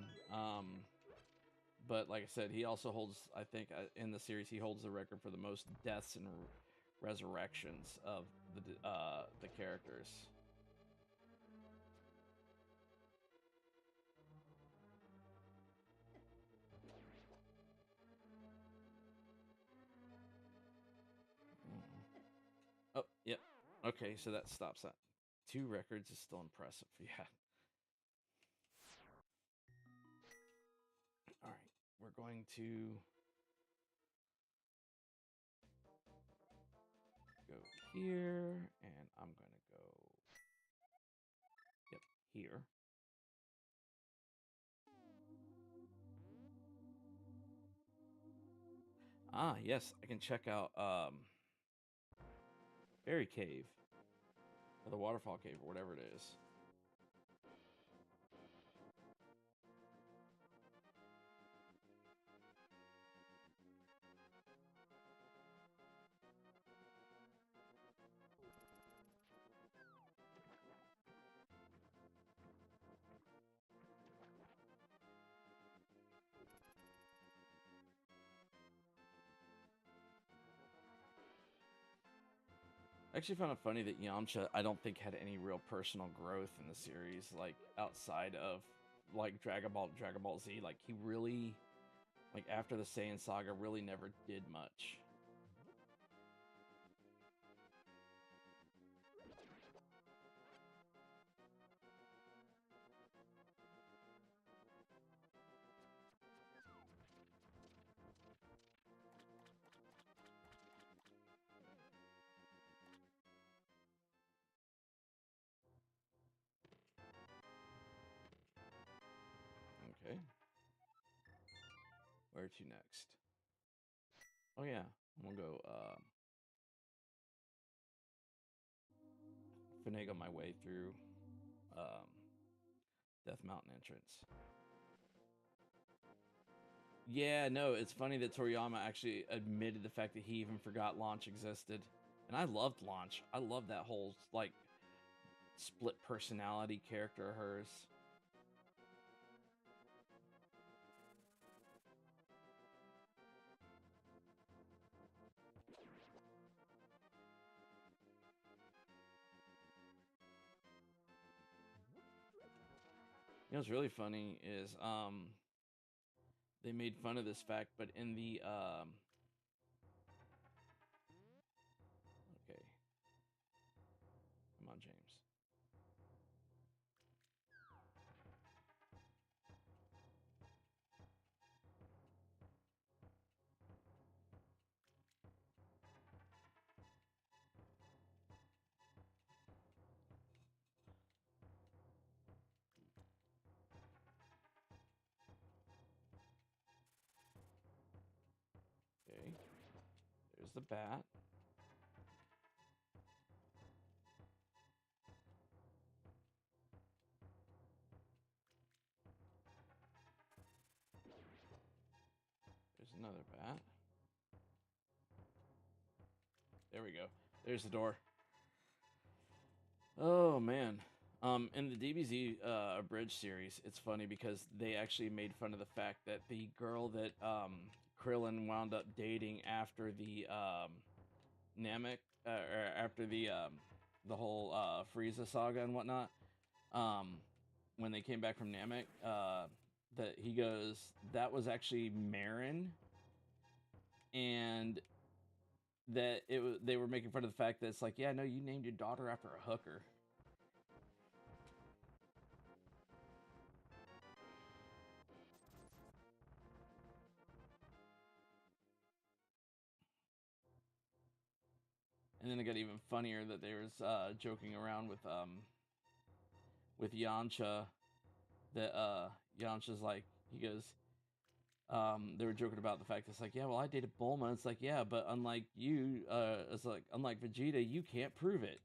but like I said, he also holds, I think, in the series, he holds the record for the most deaths and resurrections of the characters. Oh, yep. Okay, so that stops that. 2 records is still impressive. Yeah. All right, we're going to go here, and I'm gonna go, yep, here. Ah, yes, I can check out Fairy Cave, or the Waterfall Cave, or whatever it is. I actually found it funny that Yamcha, I don't think, had any real personal growth in the series, like outside of like Dragon Ball Z. Like he really, like after the Saiyan saga, really never did much. Okay, where to next? Oh yeah, I'm gonna go finagle my way through um, Death Mountain entrance. Yeah, no, it's funny that Toriyama actually admitted the fact that he even forgot Launch existed. And I loved Launch. I love that whole like split personality character of hers. You know what's really funny is they made fun of this fact, but in the okay, come on, James. Okay, there's the bat. There's another bat. There we go. There's the door. Oh man. In the DBZ Abridged series, it's funny because they actually made fun of the fact that the girl that Krillin wound up dating after the Namek, or after the whole Frieza saga and whatnot, um, when they came back from Namek, that he goes, that was actually Marin, and that they were making fun of the fact that it's like, yeah, no, you named your daughter after a hooker. And then it got even funnier that they was joking around with Yamcha. That Yamcha's like, he goes, they were joking about the fact that it's like, yeah, well, I dated Bulma. It's like, yeah, but unlike you, it's like, unlike Vegeta, you can't prove it.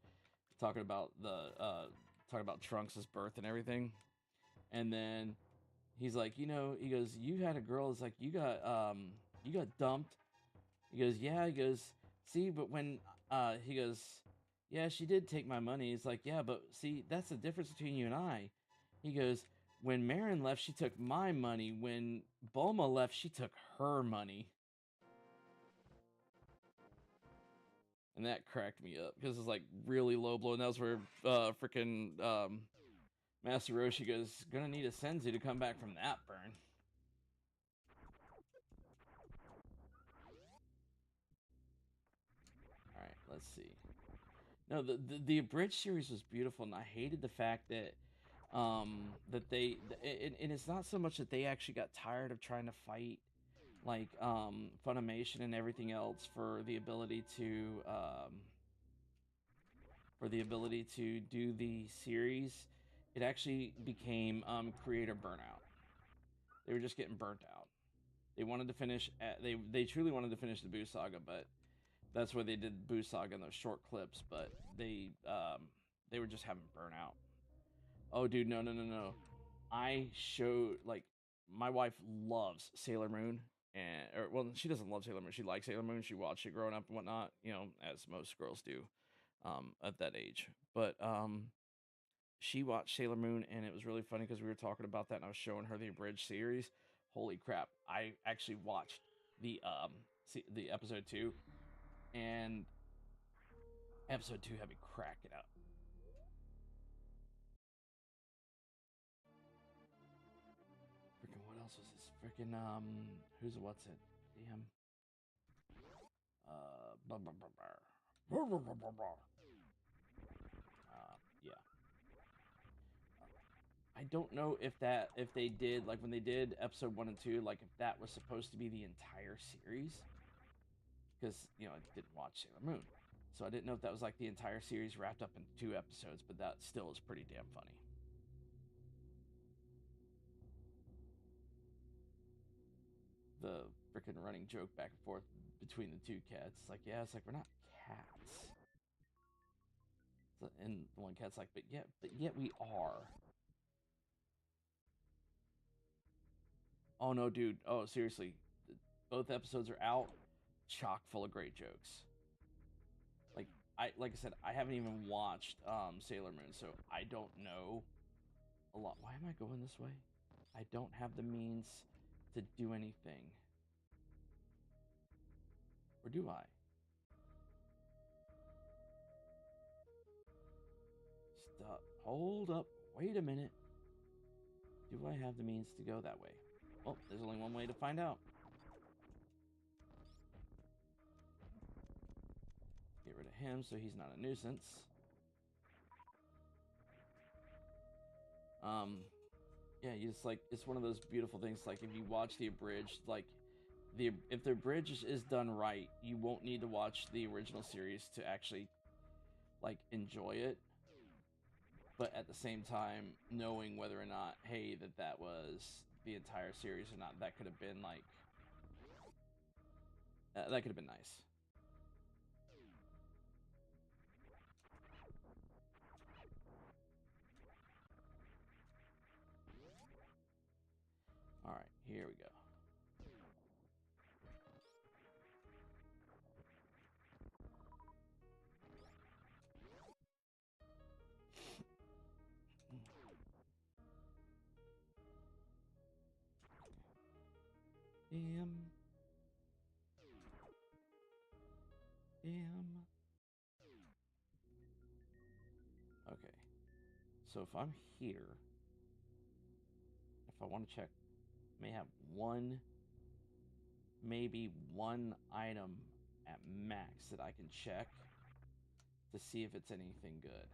Talking about talking about Trunks' birth and everything. And then he's like, you know, he goes, you had a girl. It's like you got dumped. He goes, yeah. He goes, see, but when he goes, yeah, she did take my money. It's like, yeah, but see, that's the difference between you and I. He goes, when Marin left, she took my money. When Bulma left, she took her money. And that cracked me up because it's like really low blow. And that was where freaking Master Roshi goes, gonna need a Senzu to come back from that burn. All right, let's see. No, the Abridged series was beautiful, and I hated the fact that that and it's not so much that they actually got tired of trying to fight like Funimation and everything else for the ability to do the series. It actually became creator burnout. They were just getting burnt out. They wanted to finish they truly wanted to finish the Boo saga, but that's why they did Boo saga in those short clips, but they were just having burnout. Oh dude, no no no no. I showed like my wife loves Sailor Moon, and or well, she doesn't love Sailor Moon. She likes Sailor Moon. She watched it growing up and whatnot. You know, as most girls do, at that age. But she watched Sailor Moon, and it was really funny because we were talking about that, and I was showing her the abridged series. Holy crap! I actually watched the the episode 2, and Episode 2 had me cracking up. Freaking what else was this? Freaking who's what's it? Damn. Blah, blah, blah, blah. Blah, blah, blah, blah. Yeah. I don't know if they did, like when they did episode 1 and 2, like if that was supposed to be the entire series, because you know I didn't watch Sailor Moon, so I didn't know if that was like the entire series wrapped up in 2 episodes. But that still is pretty damn funny. The freaking running joke back and forth between the 2 cats. It's like, yeah, it's like we're not cats. And the one cat's like, but yet we are. Oh no, dude. Oh, seriously. Both episodes are out, chock full of great jokes. Like I said, I haven't even watched Sailor Moon, so I don't know a lot. Why am I going this way? I don't have the means to do anything. Or do I? Stop. Hold up. Wait a minute. Do I have the means to go that way? Well, there's only one way to find out. Get rid of him so he's not a nuisance. Yeah, it's like, it's one of those beautiful things. Like if you watch the abridged, like if the abridged is done right, you won't need to watch the original series to actually like enjoy it. But at the same time, knowing whether or not, hey, that was the entire series or not, that could have been like, that could have been nice. All right, here we go. Damn. Okay. So if I'm here, if I want to check, may have maybe one item at max that I can check to see if it's anything good.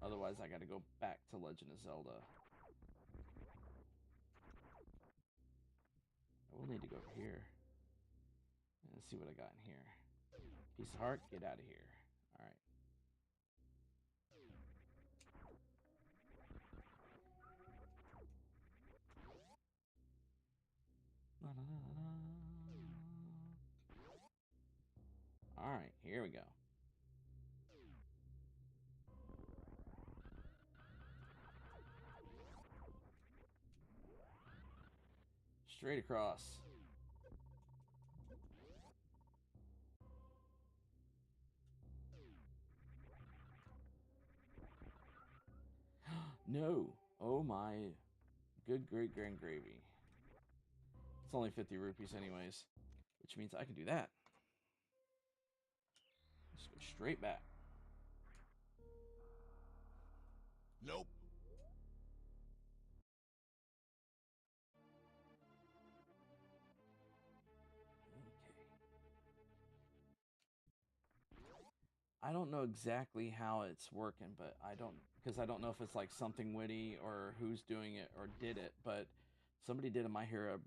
Otherwise, I got to go back to Legend of Zelda. I will need to go over here and see what I got in here. Piece of heart, get out of here. All right. La, la, la, la. All right, here we go. Straight across. No. Oh my good great grand gravy. It's only 50 rupees anyways, which means I can do that. Just go straight back. Nope. I don't know exactly how it's working, but because I don't know if it's like something witty or who's doing it or did it, but somebody did a My Hero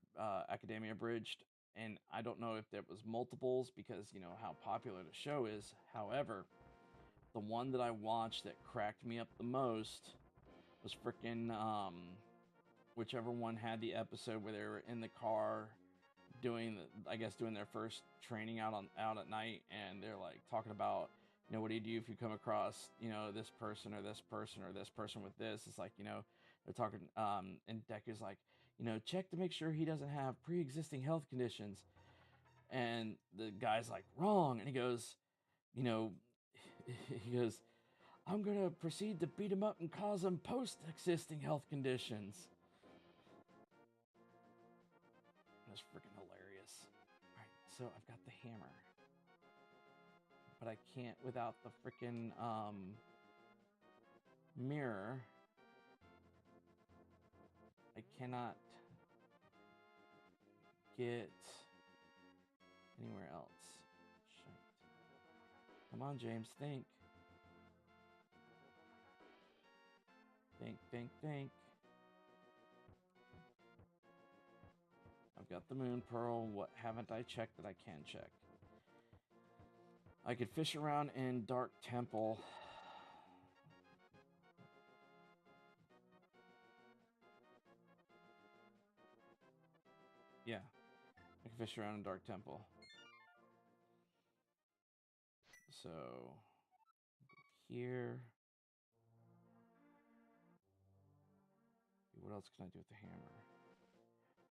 Academia abridged, and I don't know if there was multiples because you know how popular the show is. However, the one that I watched that cracked me up the most was freaking whichever one had the episode where they were in the car doing doing their first training out at night, and they're like talking about, you know, what do you do if you come across, you know, this person or this person or this person with this. It's like, you know, they're talking and Deku's like, you know, check to make sure he doesn't have pre-existing health conditions, and the guy's like, wrong, and he goes, you know, he goes, I'm gonna proceed to beat him up and cause him post-existing health conditions. That's freaking hilarious. All right, so I've got the hammer. but I can't without the freaking mirror. I cannot get anywhere else. Shite. Come on, James, think. Think. I've got the moon pearl. What haven't I checked that I can check? I could fish around in Dark Temple. Yeah, I can fish around in Dark Temple. So, here. What else can I do with the hammer?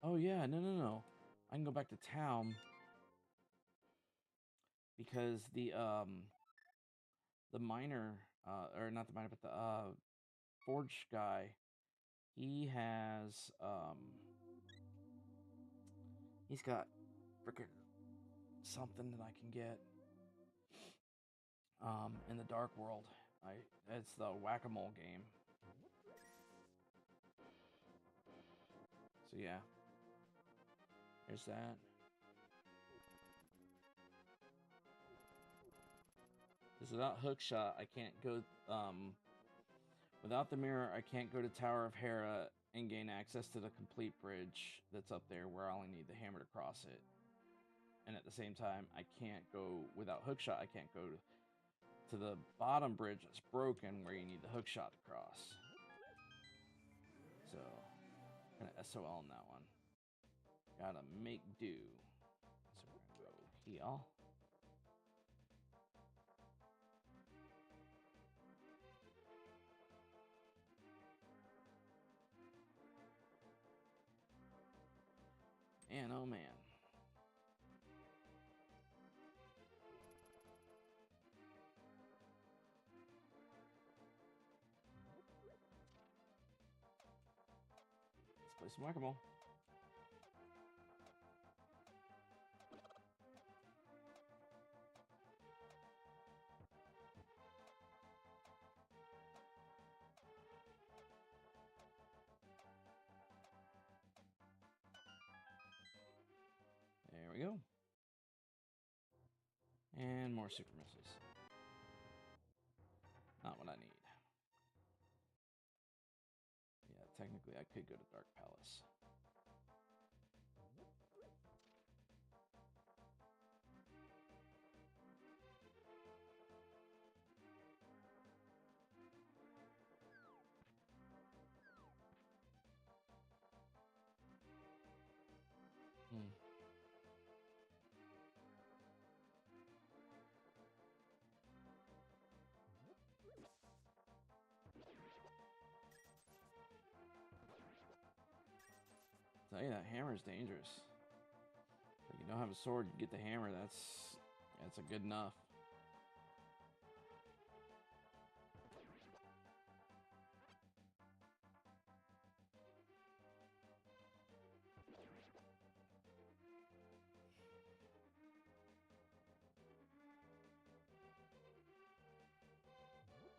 Oh yeah, no. I can go back to town because the miner, or not the miner, but the forge guy, he has he's got freaking something that I can get in the Dark World. It's the whack-a-mole game. So yeah, there's that. Because without hookshot, I can't go. Without the mirror, I can't go to Tower of Hera and gain access to the complete bridge that's up there, where I only need the hammer to cross it. And at the same time, I can't go without hookshot. I can't go to the bottom bridge that's broken, where you need the hookshot to cross. So, kind of SOL in that one. Gotta make do. So we're gonna go heal. And oh man. Let's play some whack-a-mole. There we go. And more super misses. Not what I need. Yeah, technically I could go to Dark Palace. Tell you, that hammer's dangerous. If you don't have a sword, you get the hammer. That's a good enough.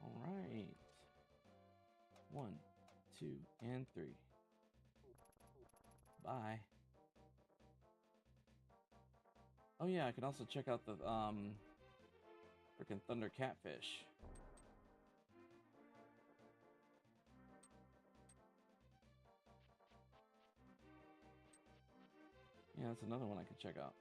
All right. 1, 2, and 3. Bye. Oh yeah, I can also check out the freaking Thunder Catfish. Yeah, that's another one I could check out.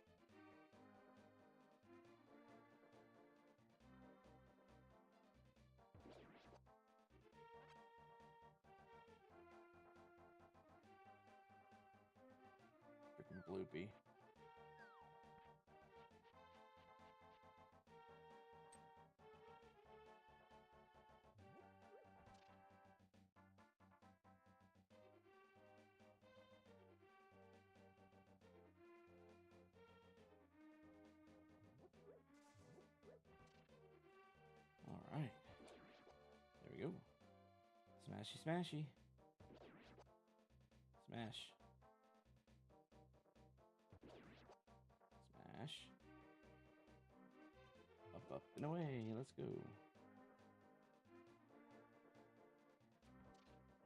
Freaking Bloopy. Alright. There we go. Smashy, smashy. Smash. Smash. Up Up and away. Let's go.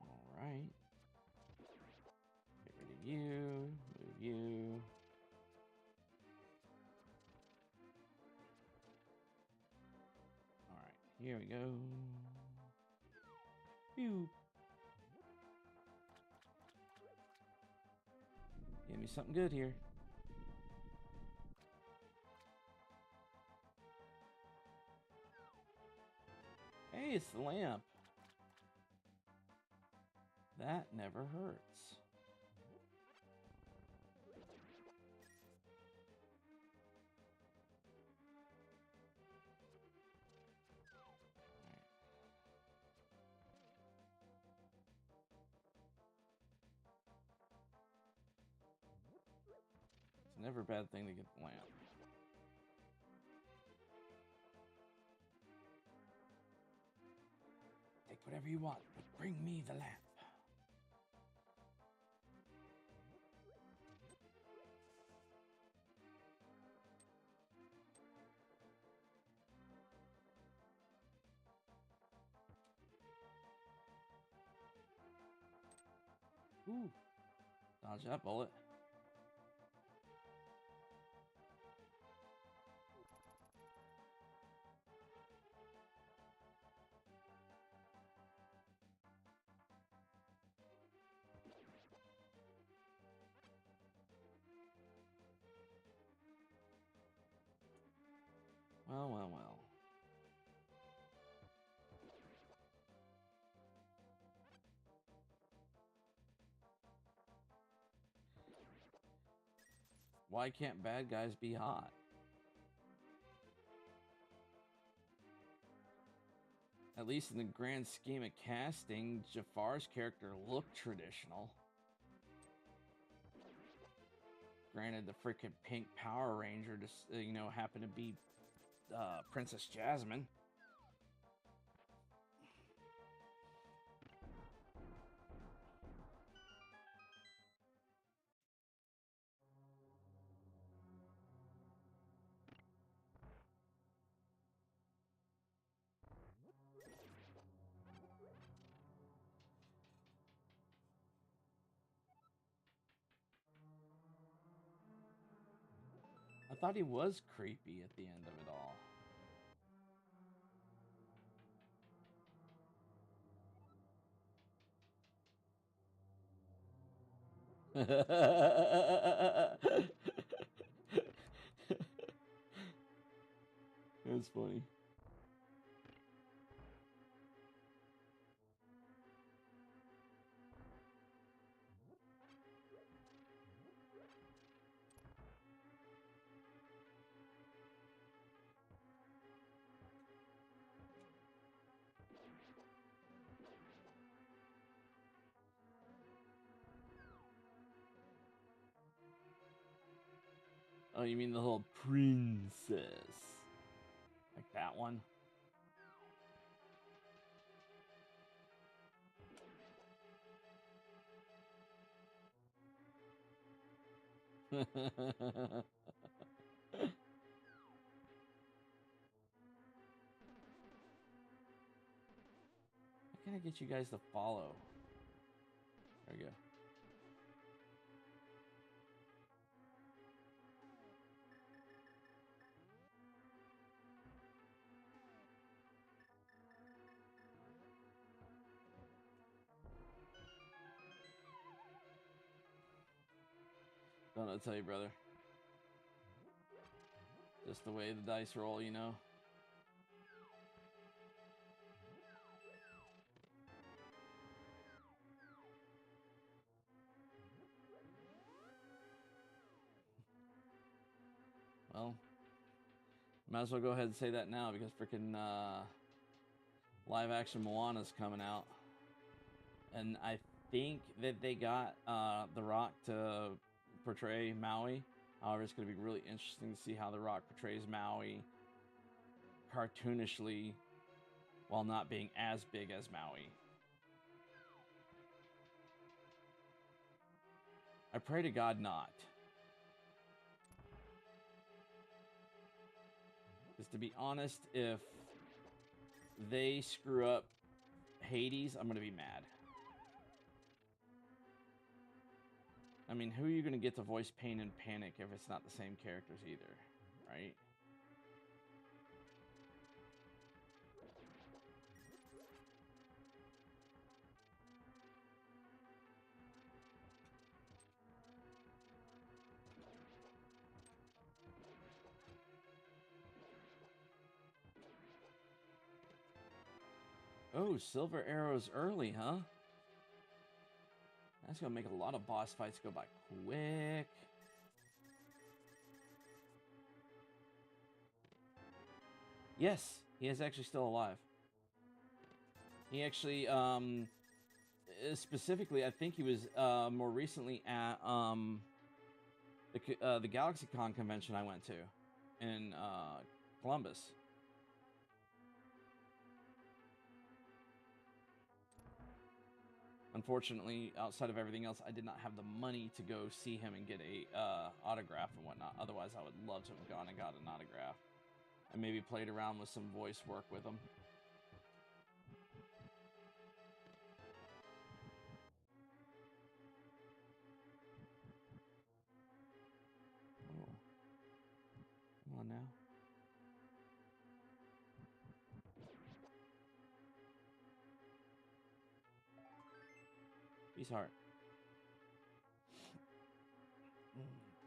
All right. Get rid of you. Move you. All right. Here we go. Phew. Give me something good here. Hey, it's the lamp. That never hurts. It's never a bad thing to get the lamp. Take whatever you want, but bring me the lamp. Ooh. Dodge that bullet. Well, well, well. Why can't bad guys be hot? At least in the grand scheme of casting, Jafar's character looked traditional. Granted, the freaking pink Power Ranger just, happened to be Princess Jasmine. I thought he was creepy at the end of it all. That's funny. Oh, you mean the little princess? Like that one? How can I get you guys to follow? There we go. Don't know what to tell you, brother. Just the way the dice roll, you know? Well, might as well go ahead and say that now because freaking live action Moana's coming out. And I think that they got The Rock to portray Maui. However, it's going to be really interesting to see how The Rock portrays Maui cartoonishly while not being as big as Maui. I pray to God not. Because to be honest, if they screw up Hades, I'm going to be mad. I mean, who are you going to get to voice Pain and Panic if it's not the same characters either, right? Oh, silver arrows early, huh? That's going to make a lot of boss fights go by quick. Yes, he is actually still alive. He actually, specifically, I think he was more recently at the GalaxyCon convention I went to in Columbus. Unfortunately, outside of everything else, I did not have the money to go see him and get a autograph and whatnot. Otherwise, I would love to have gone and got an autograph and maybe played around with some voice work with him. Oh, come on now. Peace heart.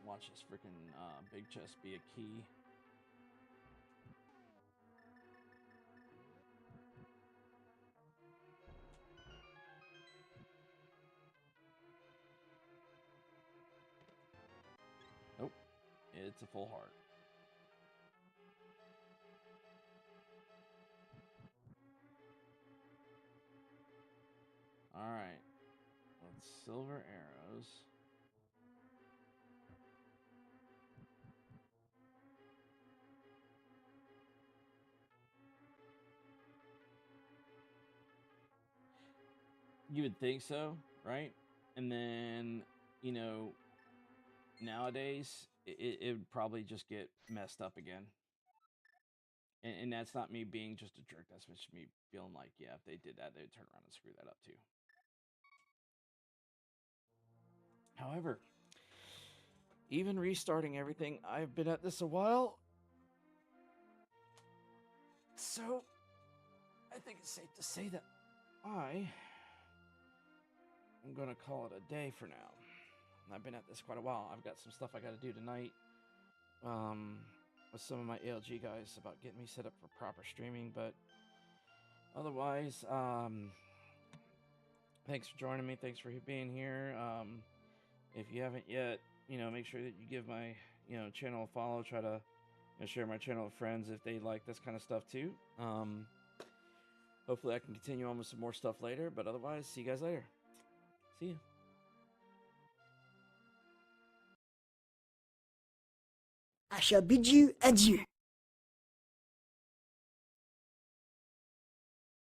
Watch this freaking big chest be a key. Nope, it's a full heart. All right, let's silver arrows. You would think so, right? And then, you know, nowadays, it would probably just get messed up again. And that's not me being just a jerk. That's just me feeling like, yeah, if they did that, they would turn around and screw that up too. However, even restarting everything, I've been at this a while. So, I think it's safe to say that I'm going to call it a day for now. I've been at this quite a while. I've got some stuff I got to do tonight with some of my ALG guys about getting me set up for proper streaming. But otherwise, thanks for joining me. Thanks for being here. If you haven't yet, make sure that you give my, channel a follow. Try to share my channel with friends if they like this kind of stuff too. Hopefully I can continue on with some more stuff later. But otherwise, see you guys later. See you. I shall bid you adieu.